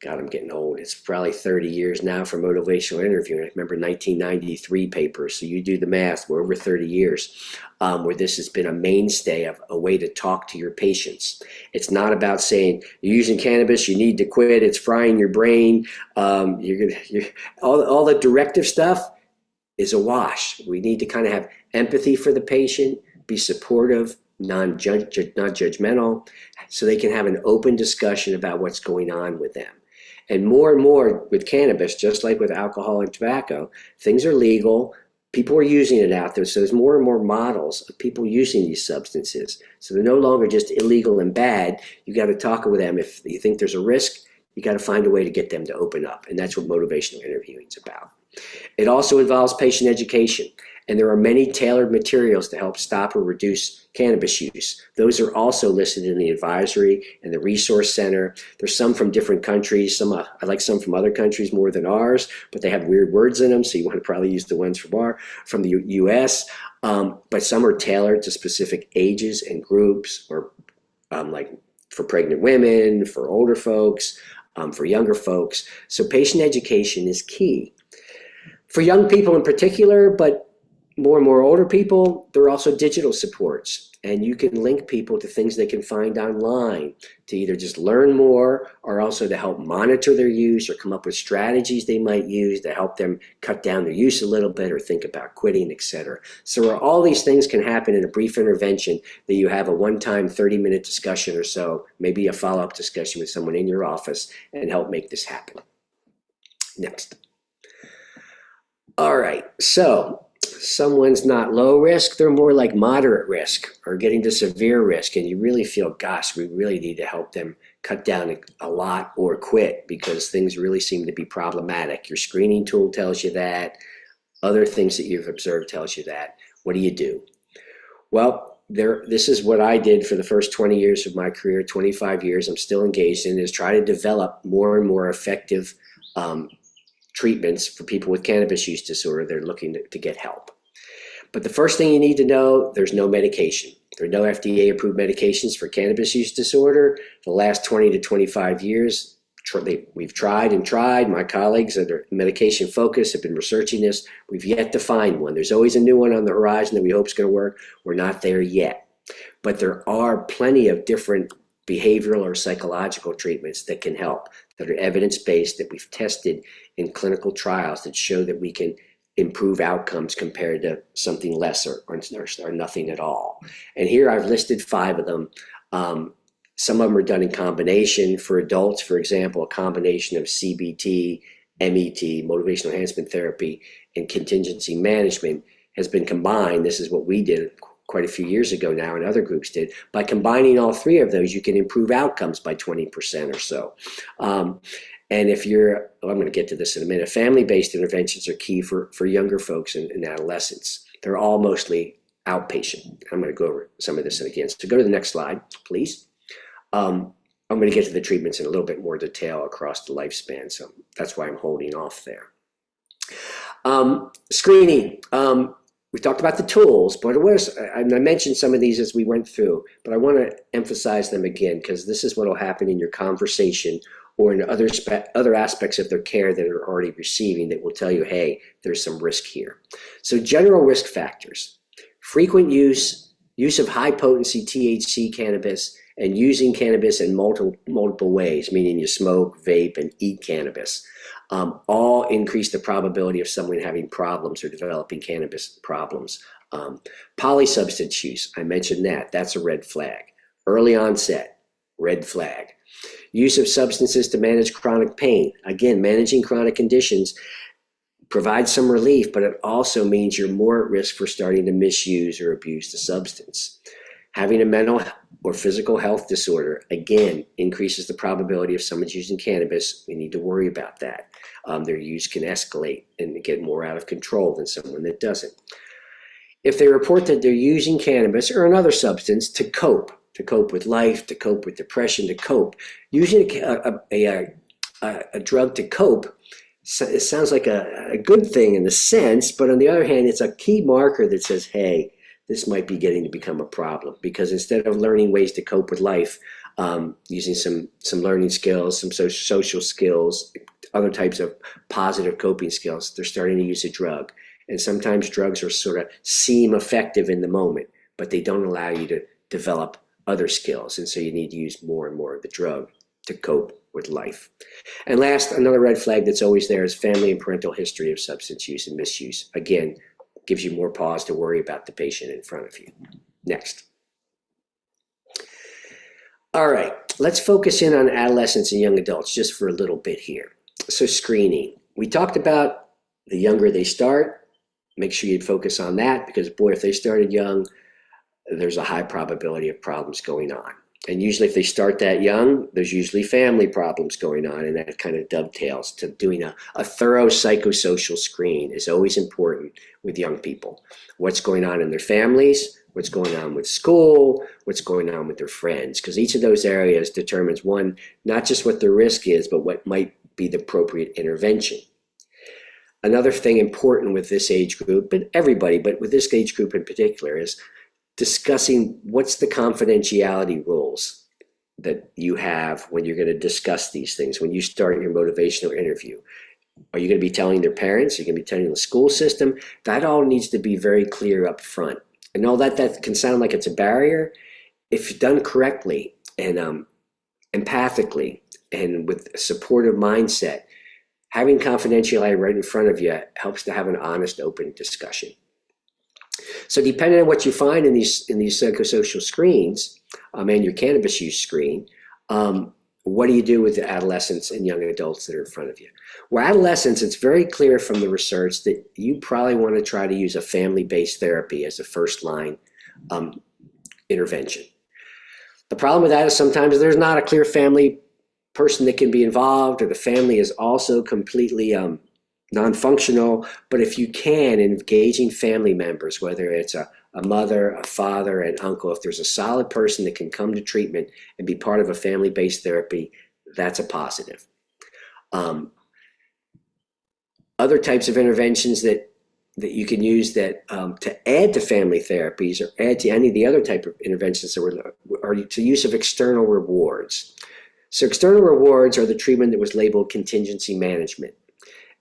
God, I'm getting old. It's probably 30 years now for motivational interviewing. I remember 1993 papers, so you do the math. We're over 30 years where this has been a mainstay of a way to talk to your patients. It's not about saying, you're using cannabis, you need to quit, it's frying your brain. All the directive stuff is a wash. We need to kind of have empathy for the patient, be supportive, not judgmental, so they can have an open discussion about what's going on with them. And more with cannabis, just like with alcohol and tobacco, things are legal. People are using it out there. So there's more and more models of people using these substances. So they're no longer just illegal and bad. You got to talk with them. If you think there's a risk, you got to find a way to get them to open up. And that's what motivational interviewing is about. It also involves patient education. And there are many tailored materials to help stop or reduce cannabis use. Those are also listed in the advisory and the resource center. There's some from different countries. I like some from other countries more than ours, but they have weird words in them, so you want to probably use the ones from the US. But some are tailored to specific ages and groups, or like for pregnant women, for older folks, for younger folks. So patient education is key. For young people in particular, but more and more older people, there are also digital supports, and you can link people to things they can find online to either just learn more or also to help monitor their use or come up with strategies they might use to help them cut down their use a little bit or think about quitting, etc. So where all these things can happen in a brief intervention, that you have a one-time 30-minute discussion or so, maybe a follow-up discussion with someone in your office, and help make this happen. Next. All right, so someone's not low risk, they're more like moderate risk or getting to severe risk, and you really feel, gosh, we really need to help them cut down a lot or quit because things really seem to be problematic. Your screening tool tells you that. Other things that you've observed tells you that. What do you do? Well, this is what I did for the first 20 years of my career, 25 years I'm still engaged in, is try to develop more and more effective treatments for people with cannabis use disorder. They're looking to get help. But the first thing you need to know, there's no medication. There are no FDA-approved medications for cannabis use disorder. For the last 20 to 25 years, we've tried and tried. My colleagues that are medication focused have been researching this. We've yet to find one. There's always a new one on the horizon that we hope is going to work. We're not there yet. But there are plenty of different behavioral or psychological treatments that can help, that are evidence-based, that we've tested in clinical trials that show that we can improve outcomes compared to something lesser or nothing at all. And here I've listed 5 of them. Some of them are done in combination. For adults, for example, a combination of CBT, MET, motivational enhancement therapy, and contingency management has been combined. This is what we did quite a few years ago now, and other groups did. By combining all 3 of those, you can improve outcomes by 20% or so. And if you're, I'm going to get to this in a minute, family-based interventions are key for younger folks and adolescents. They're all mostly outpatient. I'm going to go over some of this again. So go to the next slide, please. I'm going to get to the treatments in a little bit more detail across the lifespan, so that's why I'm holding off there. Screening. We talked about the tools, but I mentioned some of these as we went through, but I want to emphasize them again because this is what will happen in your conversation or in other aspects of their care that are already receiving that will tell you, hey, there's some risk here. So general risk factors: frequent use of high potency THC cannabis, and using cannabis in multiple ways, meaning you smoke, vape, and eat cannabis, all increase the probability of someone having problems or developing cannabis problems. Polysubstance use, I mentioned that. That's a red flag. Early onset, red flag. Use of substances to manage chronic pain. Again, managing chronic conditions provides some relief, but it also means you're more at risk for starting to misuse or abuse the substance. Having a mental or physical health disorder, again, increases the probability of someone's using cannabis. We need to worry about that. Their use can escalate and get more out of control than someone that doesn't. If they report that they're using cannabis or another substance to cope with life, to cope with depression, to cope, using a drug to cope, it sounds like a good thing in a sense, but on the other hand, it's a key marker that says, hey, this might be getting to become a problem, because instead of learning ways to cope with life, using some learning skills, some social skills, other types of positive coping skills, they're starting to use a drug. And sometimes drugs are sort of seem effective in the moment, but they don't allow you to develop other skills. And so you need to use more and more of the drug to cope with life. And last, another red flag that's always there is family and parental history of substance use and misuse. Again, gives you more pause to worry about the patient in front of you. Next. All right, let's focus in on adolescents and young adults just for a little bit here. So screening. We talked about the younger they start. Make sure you focus on that, because boy, if they started young, there's a high probability of problems going on. And usually if they start that young, there's usually family problems going on, and that kind of dovetails to doing a thorough psychosocial screen is always important with young people. What's going on in their families, what's going on with school, what's going on with their friends, because each of those areas determines, one, not just what the risk is, but what might be the appropriate intervention. Another thing important with this age group, but everybody, but with this age group in particular, is discussing what's the confidentiality rules that you have when you're going to discuss these things, when you start your motivational interview. Are you going to be telling their parents? Are you going to be telling the school system? That all needs to be very clear up front. And all that can sound like it's a barrier. If done correctly and empathically and with a supportive mindset, having confidentiality right in front of you helps to have an honest, open discussion. So depending on what you find in these psychosocial screens and your cannabis use screen, what do you do with the adolescents and young adults that are in front of you? Well, adolescents, it's very clear from the research that you probably want to try to use a family-based therapy as a first-line intervention. The problem with that is sometimes there's not a clear family person that can be involved, or the family is also completely non-functional. But if you can, engaging family members, whether it's a mother, a father, an uncle, if there's a solid person that can come to treatment and be part of a family-based therapy, that's a positive. Other types of interventions that you can use that to add to family therapies or add to any of the other type of interventions that are to use of external rewards. So external rewards are the treatment that was labeled contingency management.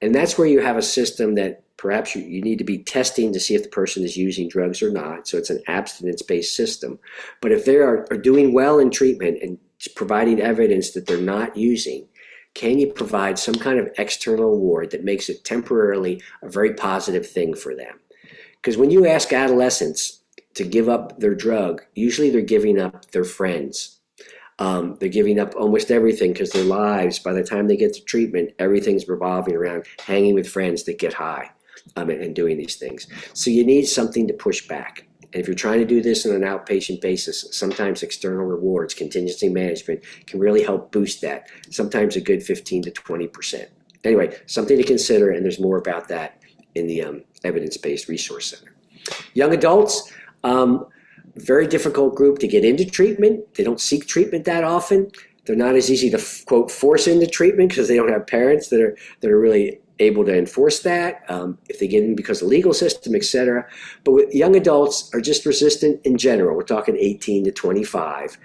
And that's where you have a system that perhaps you need to be testing to see if the person is using drugs or not. So it's an abstinence-based system. But if they are doing well in treatment and providing evidence that they're not using, can you provide some kind of external reward that makes it temporarily a very positive thing for them? Because when you ask adolescents to give up their drug, usually they're giving up their friends. They're giving up almost everything, because their lives, by the time they get to treatment, everything's revolving around hanging with friends that get high and doing these things. So you need something to push back. And if you're trying to do this on an outpatient basis, sometimes external rewards, contingency management can really help boost that. Sometimes a good 15 to 20%. Anyway, something to consider, and there's more about that in the Evidence-Based Resource Center. Young adults, very difficult group to get into treatment. They don't seek treatment that often. They're not as easy to, quote, force into treatment because they don't have parents that are really able to enforce that, if they get in because of the legal system, et cetera. But with young adults are just resistant in general. We're talking 18 to 25.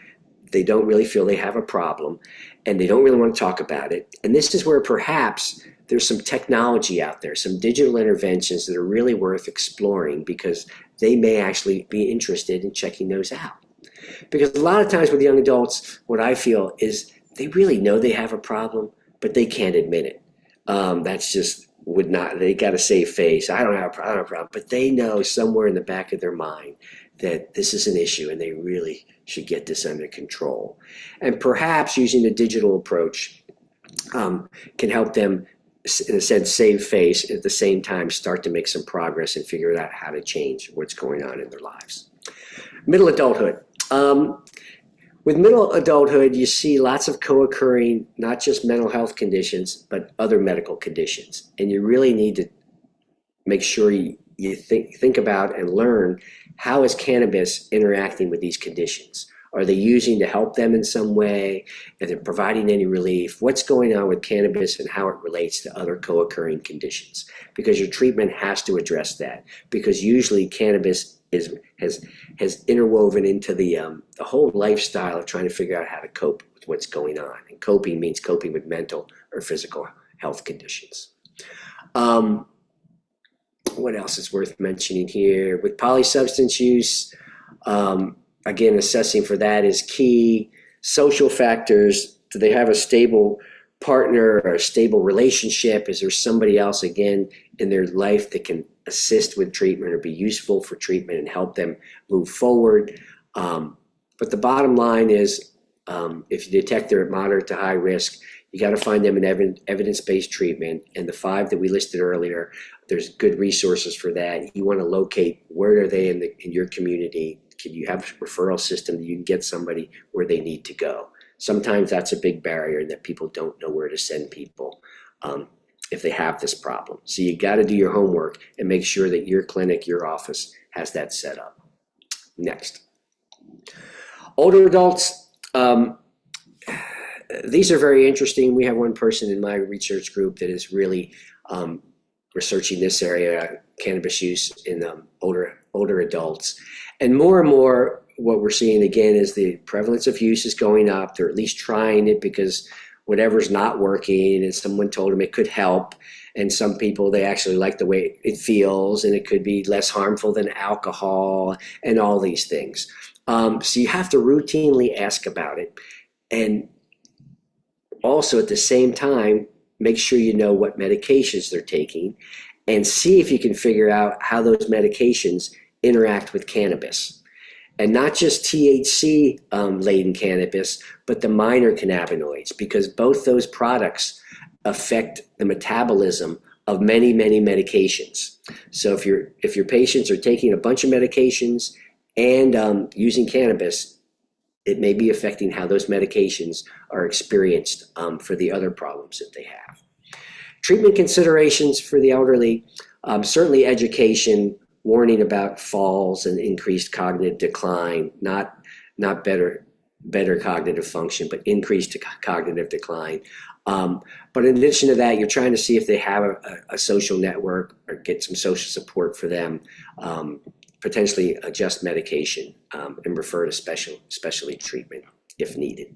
They don't really feel they have a problem, and they don't really want to talk about it. And this is where perhaps there's some technology out there, some digital interventions that are really worth exploring, because they may actually be interested in checking those out. Because a lot of times with young adults, what I feel is they really know they have a problem, but they can't admit it. That's just they got to save face. I don't have a problem, but they know somewhere in the back of their mind that this is an issue and they really should get this under control. And perhaps using a digital approach can help them, in a sense, save face, at the same time start to make some progress and figure out how to change what's going on in their lives. Middle adulthood. With middle adulthood, you see lots of co-occurring, not just mental health conditions, but other medical conditions. And you really need to make sure you think about and learn, how is cannabis interacting with these conditions? Are they using to help them in some way? Are they providing any relief? What's going on with cannabis and how it relates to other co-occurring conditions? Because your treatment has to address that, because usually cannabis has interwoven into the whole lifestyle of trying to figure out how to cope with what's going on. And coping means coping with mental or physical health conditions. What else is worth mentioning here? With polysubstance use, again, assessing for that is key. Social factors, do they have a stable partner or a stable relationship? Is there somebody else, again, in their life that can assist with treatment or be useful for treatment and help them move forward? But the bottom line is, if you detect they're at moderate to high risk, you got to find them an evidence-based treatment. And the 5 that we listed earlier, there's good resources for that. You want to locate where are they in your community. Can you have a referral system that you can get somebody where they need to go? Sometimes that's a big barrier, that people don't know where to send people if they have this problem. So you got to do your homework and make sure that your clinic, your office has that set up. Next. Older adults, these are very interesting. We have one person in my research group that is really researching this area, cannabis use in older adults. And more, what we're seeing again is the prevalence of use is going up. They're at least trying it because whatever's not working and someone told them it could help. And some people, they actually like the way it feels, and it could be less harmful than alcohol and all these things. So you have to routinely ask about it. And also at the same time, make sure you know what medications they're taking and see if you can figure out how those medications interact with cannabis. And not just THC laden cannabis, but the minor cannabinoids, because both those products affect the metabolism of many medications. So if your patients are taking a bunch of medications and using cannabis, it may be affecting how those medications are experienced for the other problems that they have. Treatment considerations for the elderly, certainly education, warning about falls and increased cognitive decline, not better cognitive function, but increased cognitive decline. But in addition to that, you're trying to see if they have a social network or get some social support for them, potentially adjust medication and refer to specialty treatment if needed.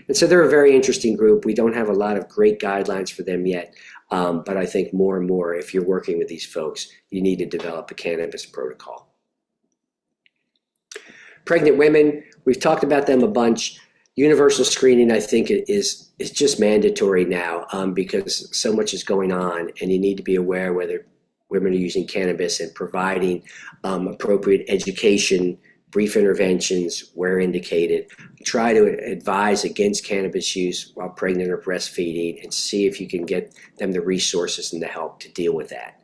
And so they're a very interesting group. We don't have a lot of great guidelines for them yet, but I think more and more, if you're working with these folks, you need to develop a cannabis protocol. Pregnant women, we've talked about them a bunch. Universal screening, I think, is just mandatory now because so much is going on, and you need to be aware whether women are using cannabis and providing appropriate education, brief interventions where indicated. Try to advise against cannabis use while pregnant or breastfeeding and see if you can get them the resources and the help to deal with that.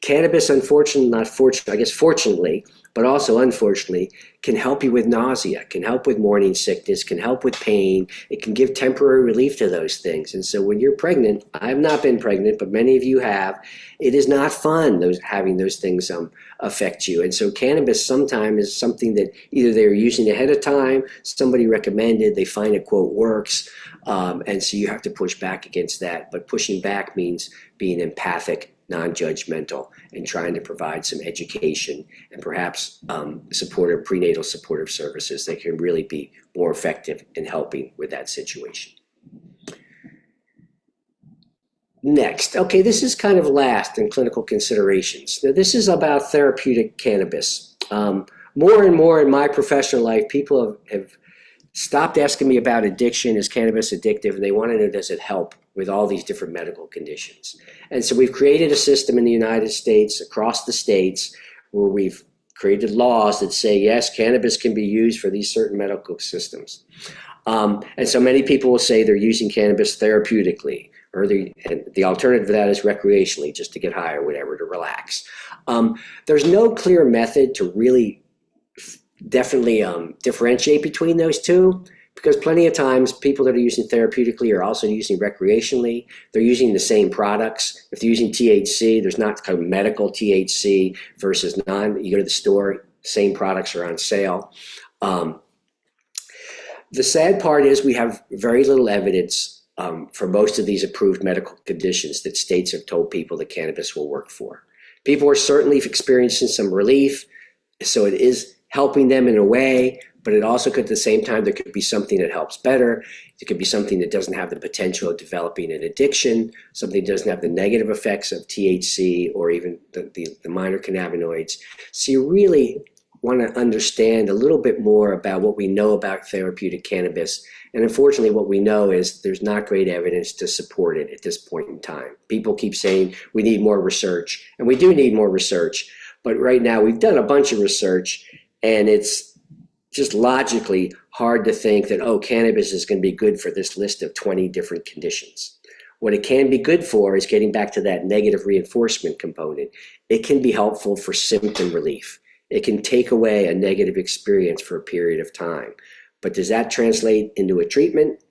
Cannabis, fortunately, but also unfortunately, can help you with nausea, can help with morning sickness, can help with pain. It can give temporary relief to those things. And so when you're pregnant, I've not been pregnant, but many of you have, it is not fun having those things affect you. And so cannabis sometimes is something that either they're using ahead of time, somebody recommended, they find it, quote, works, and so you have to push back against that. But pushing back means being empathic, non-judgmental, and trying to provide some education and perhaps prenatal supportive services that can really be more effective in helping with that situation. Next, okay, this is kind of last in clinical considerations. Now, this is about therapeutic cannabis. more and more in my professional life, people have stopped asking me about addiction. Is cannabis addictive? And they want to know, does it help with all these different medical conditions? And so we've created a system in the United States, across the states, where we've created laws that say, yes, cannabis can be used for these certain medical systems. And so many people will say they're using cannabis therapeutically, or the alternative to that is recreationally, just to get high or whatever, to relax. There's no clear method to really definitely differentiate between those two, because plenty of times people that are using therapeutically are also using recreationally. They're using the same products. If they're using THC, there's not kind of medical THC versus non. You go to the store, same products are on sale. The sad part is we have very little evidence for most of these approved medical conditions that states have told people that cannabis will work for. People are certainly experiencing some relief, so it is helping them in a way, but it also could, at the same time, there could be something that helps better. It could be something that doesn't have the potential of developing an addiction, something that doesn't have the negative effects of THC or even the minor cannabinoids. So you really want to understand a little bit more about what we know about therapeutic cannabis. And unfortunately, what we know is there's not great evidence to support it at this point in time. People keep saying we need more research, and we do need more research. But right now, we've done a bunch of research, and it's just logically hard to think that, oh, cannabis is going to be good for this list of 20 different conditions. What it can be good for is getting back to that negative reinforcement component. It can be helpful for symptom relief. It can take away a negative experience for a period of time. But does that translate into a treatment?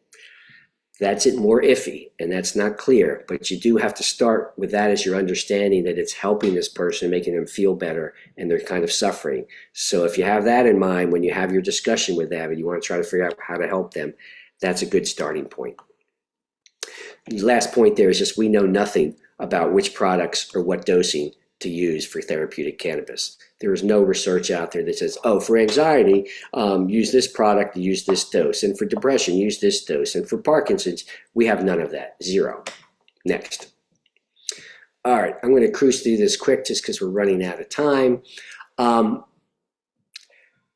That's it more iffy, and that's not clear. But you do have to start with that as your understanding that it's helping this person, making them feel better, and they're kind of suffering. So if you have that in mind when you have your discussion with them and you want to try to figure out how to help them, that's a good starting point. The last point there is just we know nothing about which products or what dosing to use for therapeutic cannabis. There is no research out there that says, oh, for anxiety, use this product, use this dose. And for depression, use this dose. And for Parkinson's, we have none of that. Zero. Next. All right, I'm going to cruise through this quick just because we're running out of time.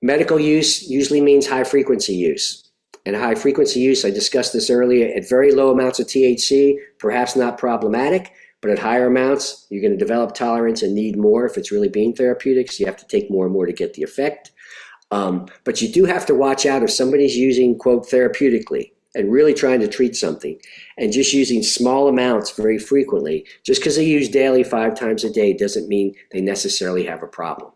Medical use usually means high-frequency use. And high-frequency use, I discussed this earlier, at very low amounts of THC, perhaps not problematic, but at higher amounts, you're going to develop tolerance and need more if it's really being therapeutic. So you have to take more and more to get the effect. But you do have to watch out if somebody's using, quote, therapeutically and really trying to treat something and just using small amounts very frequently. Just because they use daily 5 times a day doesn't mean they necessarily have a problem.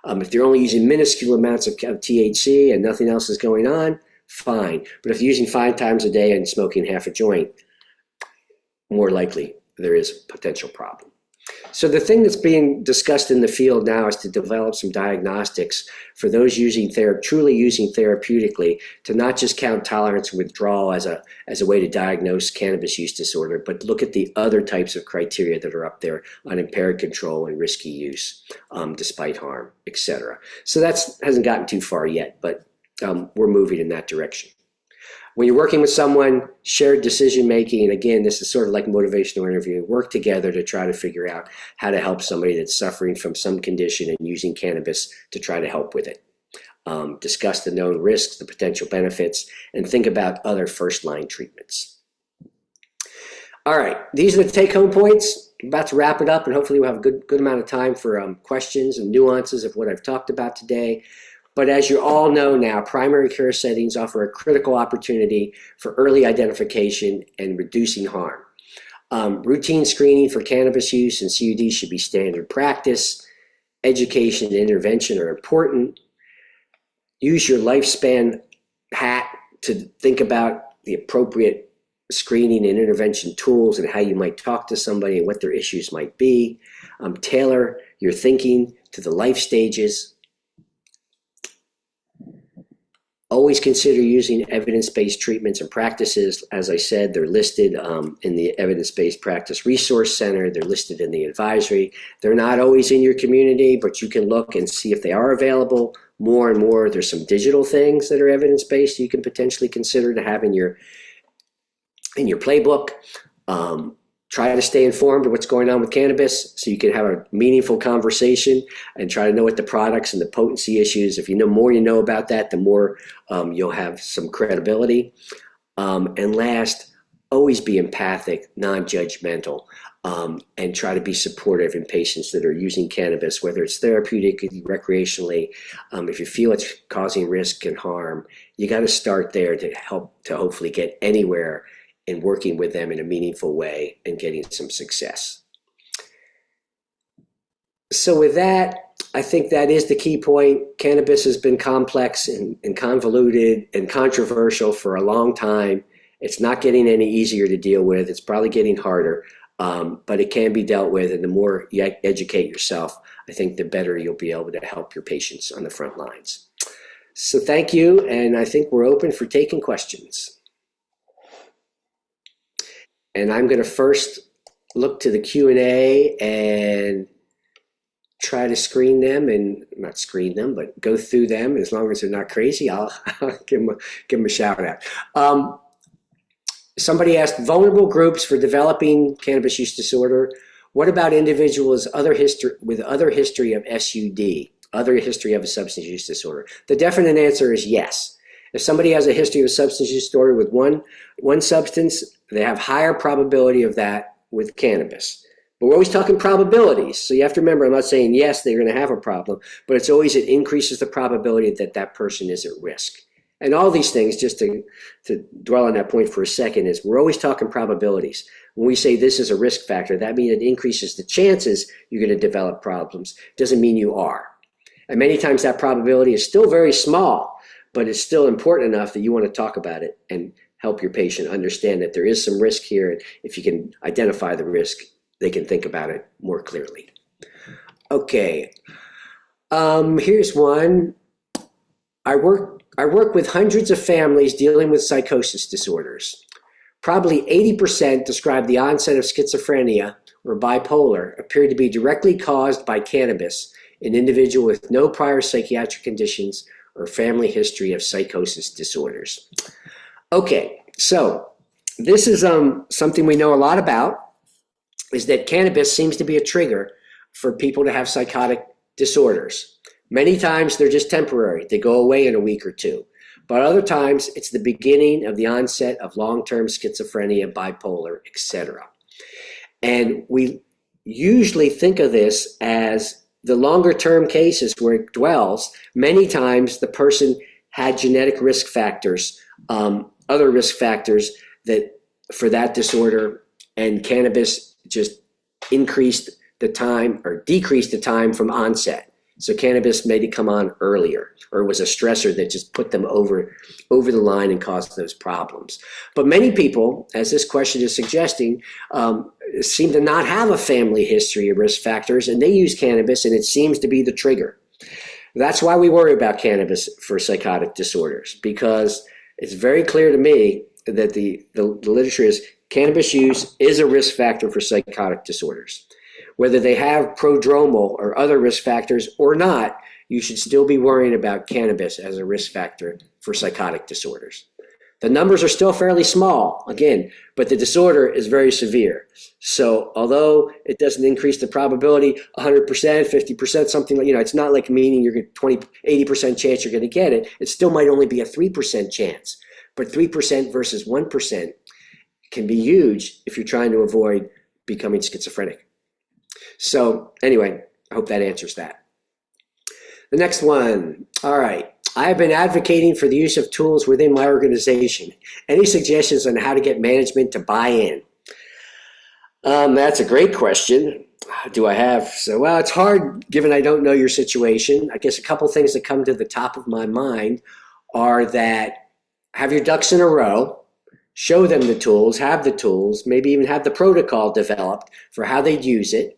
If they're only using minuscule amounts of THC and nothing else is going on, fine. But if they're using 5 times a day and smoking half a joint, more likely there is a potential problem. So the thing that's being discussed in the field now is to develop some diagnostics for those truly using therapeutically, to not just count tolerance and withdrawal as a way to diagnose cannabis use disorder, but look at the other types of criteria that are up there on impaired control and risky use, despite harm, etc. So that hasn't gotten too far yet, but we're moving in that direction. When you're working with someone, shared decision-making, and again, this is sort of like motivational interviewing, work together to try to figure out how to help somebody that's suffering from some condition and using cannabis to try to help with it. Discuss the known risks, the potential benefits, and think about other first-line treatments. All right, these are the take-home points. I'm about to wrap it up, and hopefully we'll have a good amount of time for questions and nuances of what I've talked about today. But as you all know now, primary care settings offer a critical opportunity for early identification and reducing harm. Routine screening for cannabis use and CUD should be standard practice. Education and intervention are important. Use your lifespan hat to think about the appropriate screening and intervention tools and how you might talk to somebody and what their issues might be. Tailor your thinking to the life stages. Always consider using evidence-based treatments and practices. As I said, they're listed in the Evidence-Based Practice Resource Center. They're listed in the advisory. They're not always in your community, but you can look and see if they are available. More and more, there's some digital things that are evidence-based you can potentially consider to have in your playbook. try to stay informed of what's going on with cannabis so you can have a meaningful conversation and try to know what the products and the potency issues. If you know more you know about that, the more you'll have some credibility. And last, always be empathic, non-judgmental, and try to be supportive in patients that are using cannabis, whether it's therapeutically, recreationally. If you feel it's causing risk and harm, you got to start there to help to hopefully get anywhere in working with them in a meaningful way and getting some success. So with that, I think that is the key point. Cannabis has been complex and convoluted and controversial for a long time. It's not getting any easier to deal with. It's probably getting harder, but it can be dealt with. And the more you educate yourself, I think the better you'll be able to help your patients on the front lines. So thank you. And I think we're open for taking questions. And I'm going to first look to the Q&A and try to screen them, and not screen them, but go through them. As long as they're not crazy, I'll give them a shout out. Somebody asked, vulnerable groups for developing cannabis use disorder. What about individuals with other history of SUD, other history of a substance use disorder? The definite answer is yes. If somebody has a history of a substance use disorder with one substance, they have higher probability of that with cannabis. But we're always talking probabilities. So you have to remember, I'm not saying yes, they're going to have a problem, but it's always, it increases the probability that that person is at risk. And all these things, just to dwell on that point for a second, is we're always talking probabilities. When we say this is a risk factor, that means it increases the chances you're going to develop problems. Doesn't mean you are. And many times that probability is still very small, but it's still important enough that you want to talk about it and help your patient understand that there is some risk here. And if you can identify the risk, they can think about it more clearly. Okay, here's one. I work with hundreds of families dealing with psychosis disorders. Probably 80% describe the onset of schizophrenia or bipolar appeared to be directly caused by cannabis in individual with no prior psychiatric conditions or family history of psychosis disorders. Okay, so this is something we know a lot about, is that cannabis seems to be a trigger for people to have psychotic disorders. Many times they're just temporary. They go away in a week or two. But other times it's the beginning of the onset of long-term schizophrenia, bipolar, etc. And we usually think of this as the longer-term cases where it dwells. Many times the person had genetic risk factors, other risk factors that for that disorder, and cannabis just increased the time or decreased the time from onset. So cannabis made it come on earlier, or it was a stressor that just put them over the line and caused those problems. But many people, as this question is suggesting, seem to not have a family history of risk factors, and they use cannabis, and it seems to be the trigger. That's why we worry about cannabis for psychotic disorders, because it's very clear to me that the literature is cannabis use is a risk factor for psychotic disorders. Whether they have prodromal or other risk factors or not, you should still be worrying about cannabis as a risk factor for psychotic disorders. The numbers are still fairly small, again, but the disorder is very severe. So although it doesn't increase the probability 100%, 50%, something like, it's not like meaning you're going to 80% chance you're going to get it. It still might only be a 3% chance. But 3% versus 1% can be huge if you're trying to avoid becoming schizophrenic. So anyway, I hope that answers that. The next one. All right. I have been advocating for the use of tools within my organization. Any suggestions on how to get management to buy in? That's a great question. Do I have? So, well, it's hard given I don't know your situation. I guess a couple things that come to the top of my mind are that have your ducks in a row, show them the tools, have the tools, maybe even have the protocol developed for how they'd use it.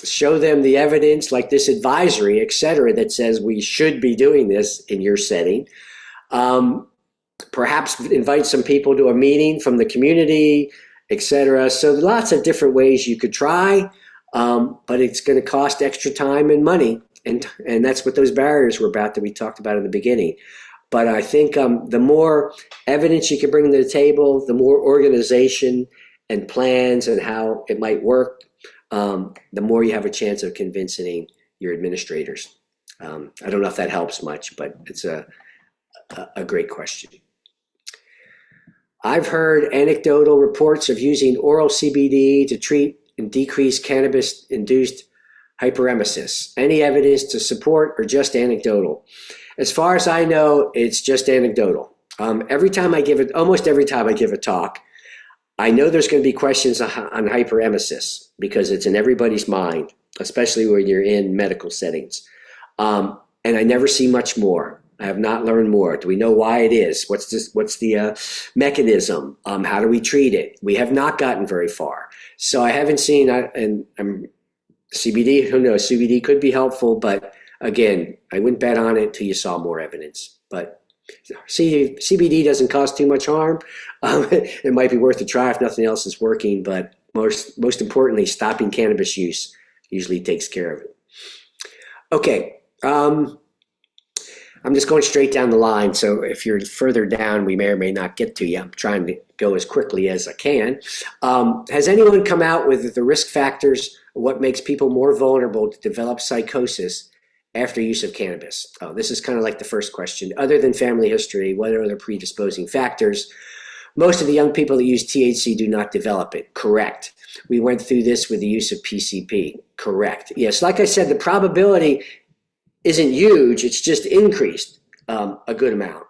Show them the evidence like this advisory, et cetera, that says we should be doing this in your setting. Perhaps invite some people to a meeting from the community, et cetera. So lots of different ways you could try, but it's going to cost extra time and money. And that's what those barriers were about that we talked about in the beginning. But I think the more evidence you can bring to the table, the more organization and plans and how it might work, the more you have a chance of convincing your administrators. I don't know if that helps much, but it's a great question. I've heard anecdotal reports of using oral CBD to treat and decrease cannabis-induced hyperemesis. Any evidence to support or just anecdotal? As far as I know, it's just anecdotal. Almost every time I give a talk, I know there's going to be questions on hyperemesis because it's in everybody's mind, especially when you're in medical settings. And I never see much more. I have not learned more. Do we know why it is? What's the mechanism? How do we treat it? We have not gotten very far. So I haven't seen, and CBD, who knows, CBD could be helpful, but again, I wouldn't bet on it until you saw more evidence. But CBD doesn't cause too much harm. It might be worth a try if nothing else is working, but most importantly, stopping cannabis use usually takes care of it. Okay. I'm just going straight down the line, so if you're further down, we may or may not get to you. I'm trying to go as quickly as I can. Has anyone come out with the risk factors of what makes people more vulnerable to develop psychosis after use of cannabis? Oh, this is kind of like the first question. Other than family history, what are the predisposing factors? Most of the young people that use THC do not develop it. Correct. We went through this with the use of PCP. Correct. Yes, like I said, the probability isn't huge, it's just increased a good amount.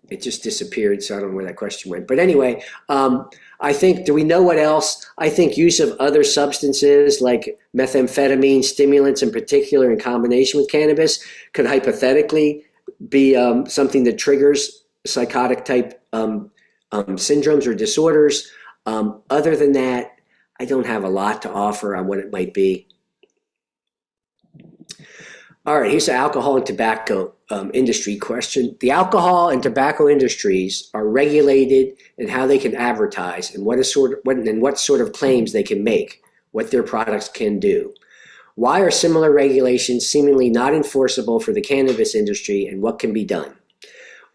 It just disappeared, so I don't know where that question went. But anyway, I think, do we know what else? I think use of other substances like methamphetamine, stimulants in particular, in combination with cannabis, could hypothetically be something that triggers psychotic type syndromes or disorders. Other than that, I don't have a lot to offer on what it might be. All right, here's the alcohol and tobacco industry question. The alcohol and tobacco industries are regulated in how they can advertise and what sort of claims they can make, what their products can do. Why are similar regulations seemingly not enforceable for the cannabis industry, and what can be done?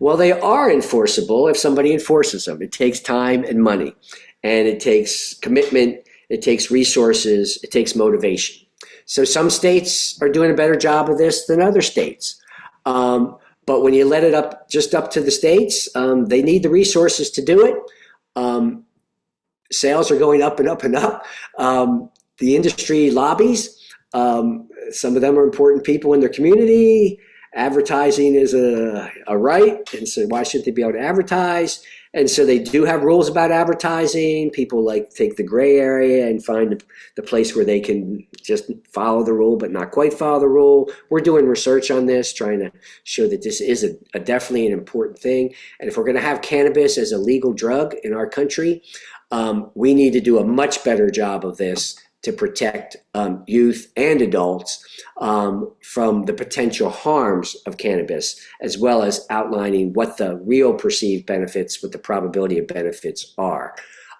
Well, they are enforceable if somebody enforces them. It takes time and money, and it takes commitment. It takes resources, it takes motivation. So some states are doing a better job of this than other states. But when you let it up to the states, they need the resources to do it. Sales are going up and up and up. The industry lobbies. Some of them are important people in their community. Advertising is a right, and so why shouldn't they be able to advertise? And so they do have rules about advertising. People like take the gray area and find the place where they can just follow the rule but not quite follow the rule. We're doing research on this, trying to show that this is a definitely an important thing. And if we're going to have cannabis as a legal drug in our country, we need to do a much better job of this to protect youth and adults from the potential harms of cannabis, as well as outlining what the real perceived benefits, what the probability of benefits are,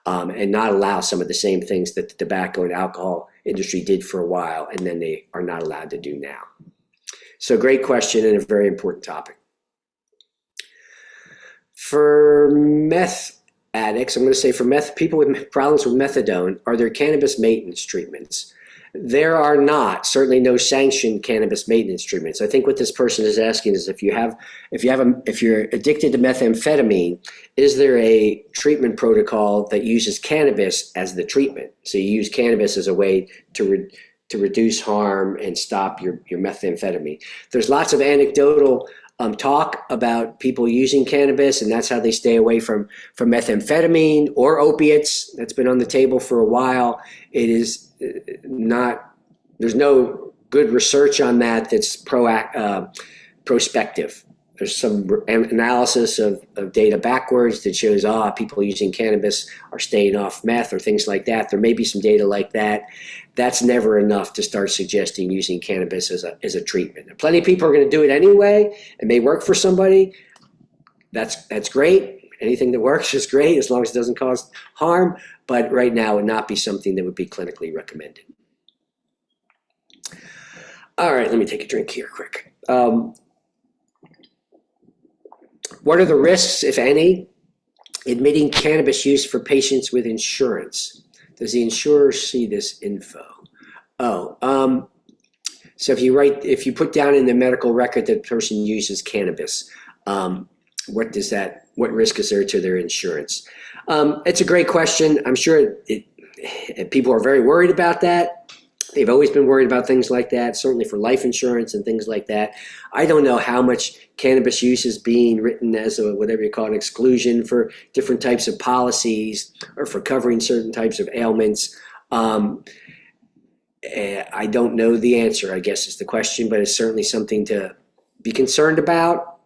and not allow some of the same things that the tobacco and alcohol industry did for a while and then they are not allowed to do now. So great question and a very important topic. For meth addicts, I'm going to say for people with problems with methadone, are there cannabis maintenance treatments? There are not, certainly no sanctioned cannabis maintenance treatments. I think what this person is asking is if you're addicted to methamphetamine, is there a treatment protocol that uses cannabis as the treatment? So you use cannabis as a way to reduce harm and stop your methamphetamine. There's lots of anecdotal talk about people using cannabis, and that's how they stay away from methamphetamine or opiates. That's been on the table for a while. It is not, there's no good research on that that's prospective. There's some analysis of data backwards that shows, people using cannabis are staying off meth or things like that. There may be some data like that. That's never enough to start suggesting using cannabis as a treatment. And plenty of people are going to do it anyway. It may work for somebody. That's great. Anything that works is great as long as it doesn't cause harm. But right now, it would not be something that would be clinically recommended. All right, let me take a drink here quick. What are the risks, if any, admitting cannabis use for patients with insurance. Does the insurer see this info? So if you put down in the medical record that the person uses cannabis, what risk is there to their insurance? It's a great question. I'm sure people are very worried about that. They've always been worried about things like that, certainly for life insurance and things like that. I don't know how much cannabis use is being written as a, whatever you call an exclusion for different types of policies or for covering certain types of ailments. I don't know the answer, I guess is the question, but it's certainly something to be concerned about.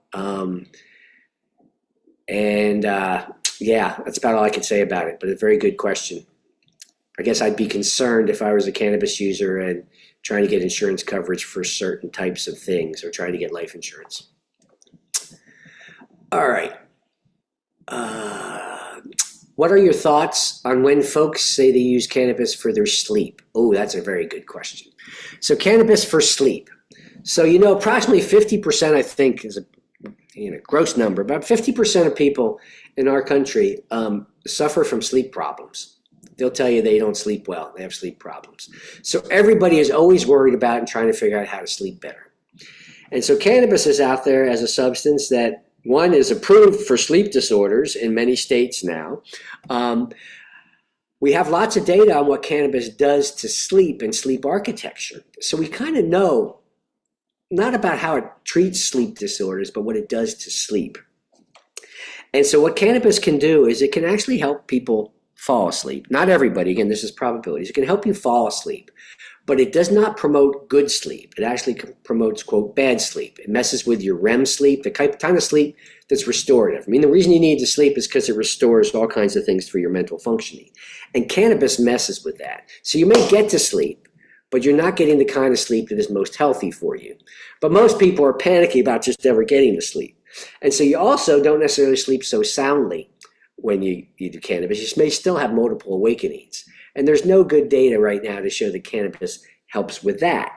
Yeah, that's about all I can say about it, but a very good question. I guess I'd be concerned if I was a cannabis user and trying to get insurance coverage for certain types of things or trying to get life insurance. All right. What are your thoughts on when folks say they use cannabis for their sleep? Oh, that's a very good question. So cannabis for sleep. So, approximately 50%, I think, is a gross number. About 50% of people in our country suffer from sleep problems. They'll tell you they don't sleep well. They have sleep problems. So everybody is always worried about and trying to figure out how to sleep better. And so cannabis is out there as a substance that, one, is approved for sleep disorders in many states now. We have lots of data on what cannabis does to sleep and sleep architecture. So we kind of know not about how it treats sleep disorders, but what it does to sleep. And so what cannabis can do is it can actually help people fall asleep. Not everybody, again, this is probabilities. It can help you fall asleep, but it does not promote good sleep. It actually promotes, quote, bad sleep. It messes with your REM sleep, the kind of sleep that's restorative. I mean, the reason you need to sleep is because it restores all kinds of things for your mental functioning. And cannabis messes with that. So you may get to sleep, but you're not getting the kind of sleep that is most healthy for you. But most people are panicky about just ever getting to sleep. And so you also don't necessarily sleep so soundly when you do cannabis. You may still have multiple awakenings. And there's no good data right now to show that cannabis helps with that.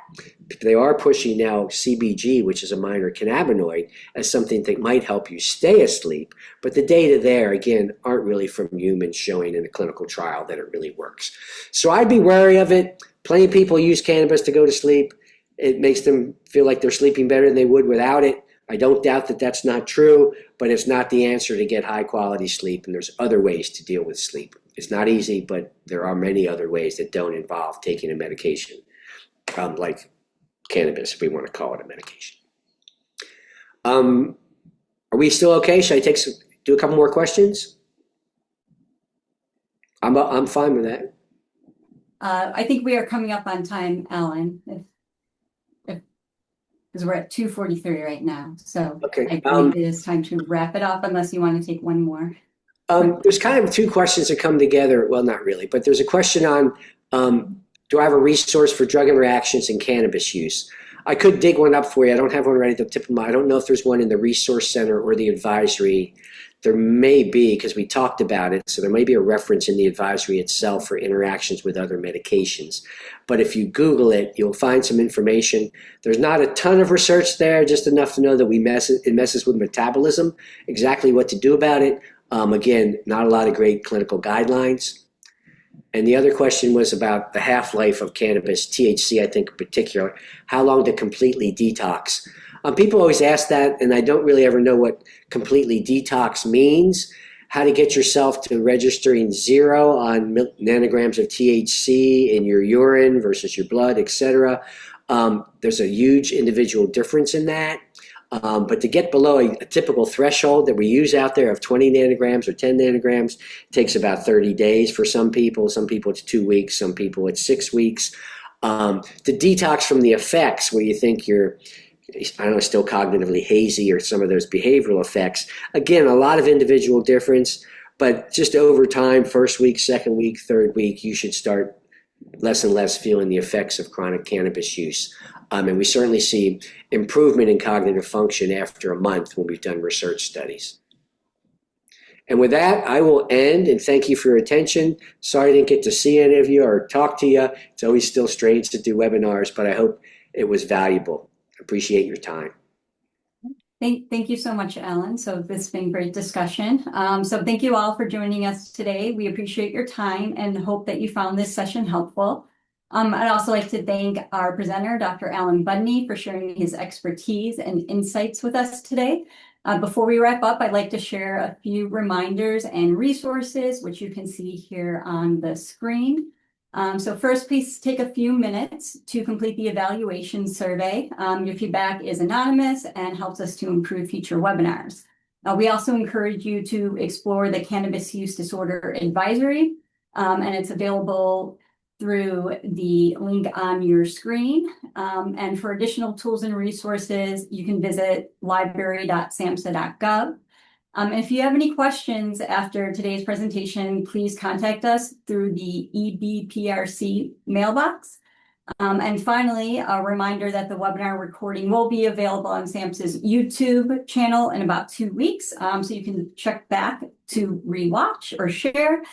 They are pushing now CBG, which is a minor cannabinoid, as something that might help you stay asleep. But the data there, again, aren't really from humans showing in a clinical trial that it really works. So I'd be wary of it. Plenty of people use cannabis to go to sleep. It makes them feel like they're sleeping better than they would without it. I don't doubt that that's not true, but it's not the answer to get high quality sleep, and there's other ways to deal with sleep. It's not easy, but there are many other ways that don't involve taking a medication, like cannabis, if we want to call it a medication. Are we still okay? Should I do a couple more questions? I'm fine with that. I think we are coming up on time, Alan, because we're at 2:43 right now. So Okay. I believe it is time to wrap it up unless you want to take one more. There's kind of two questions that come together. Well, not really, but there's a question on, do I have a resource for drug interactions and cannabis use? I could dig one up for you. I don't have one right at the tip of my, I don't know if there's one in the resource center or the advisory. There may be, because we talked about it, so there may be a reference in the advisory itself for interactions with other medications. But if you Google it, you'll find some information. There's not a ton of research there, just enough to know that it messes with metabolism, exactly what to do about it. Again, not a lot of great clinical guidelines. And the other question was about the half-life of cannabis, THC, I think in particular, how long to completely detox. People always ask that, and I don't really ever know what completely detox means, how to get yourself to registering 0 on nanograms of THC in your urine versus your blood, etc. There's a huge individual difference in that. But to get below a typical threshold that we use out there of 20 nanograms or 10 nanograms takes about 30 days for some people. Some people it's 2 weeks. Some people it's 6 weeks. To detox from the effects where you think you're, I don't know, still cognitively hazy or some of those behavioral effects. Again, a lot of individual difference, but just over time, first week, second week, third week, you should start less and less feeling the effects of chronic cannabis use. And we certainly see improvement in cognitive function after a month when we've done research studies. And with that, I will end and thank you for your attention. Sorry I didn't get to see any of you or talk to you. It's always still strange to do webinars, but I hope it was valuable. Appreciate your time. Thank you so much, Ellen. So this has been great discussion. So thank you all for joining us today. We appreciate your time and hope that you found this session helpful. I'd also like to thank our presenter, Dr. Alan Budney, for sharing his expertise and insights with us today. Before we wrap up, I'd like to share a few reminders and resources, which you can see here on the screen. So first, please take a few minutes to complete the evaluation survey. Your feedback is anonymous and helps us to improve future webinars. We also encourage you to explore the Cannabis Use Disorder Advisory, and it's available through the link on your screen. And for additional tools and resources, you can visit library.samhsa.gov. If you have any questions after today's presentation, please contact us through the EBPRC mailbox. And finally, a reminder that the webinar recording will be available on SAMHSA's YouTube channel in about 2 weeks. So you can check back to rewatch or share.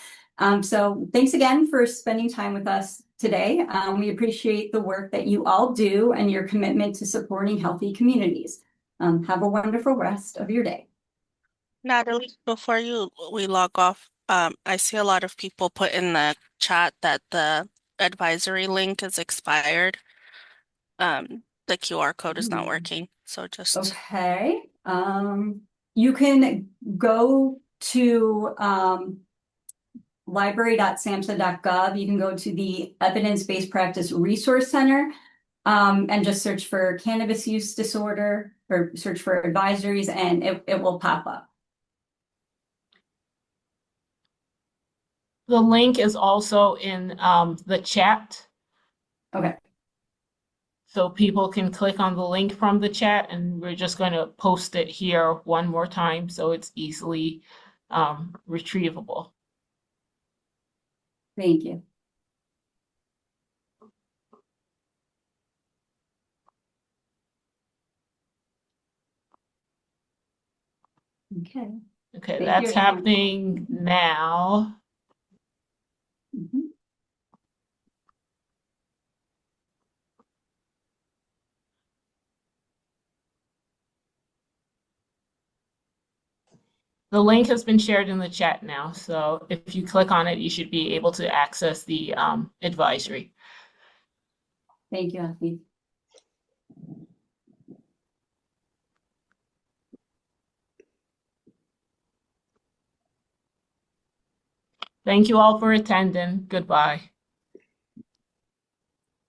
So thanks again for spending time with us today. We appreciate the work that you all do and your commitment to supporting healthy communities. Have a wonderful rest of your day. Natalie, before we log off, I see a lot of people put in the chat that the advisory link is expired. The QR code is not working, so just Okay. You can go to library.samhsa.gov. You can go to the Evidence-Based Practice Resource Center and just search for cannabis use disorder or search for advisories, and it will pop up. The link is also in the chat. Okay. So people can click on the link from the chat, and we're just going to post it here one more time so it's easily retrievable. Thank you. Okay. Okay, Thank that's you. happening now. Mhm. The link has been shared in the chat now, so if you click on it, you should be able to access the advisory. Thank you, Afi. Thank you all for attending. Goodbye.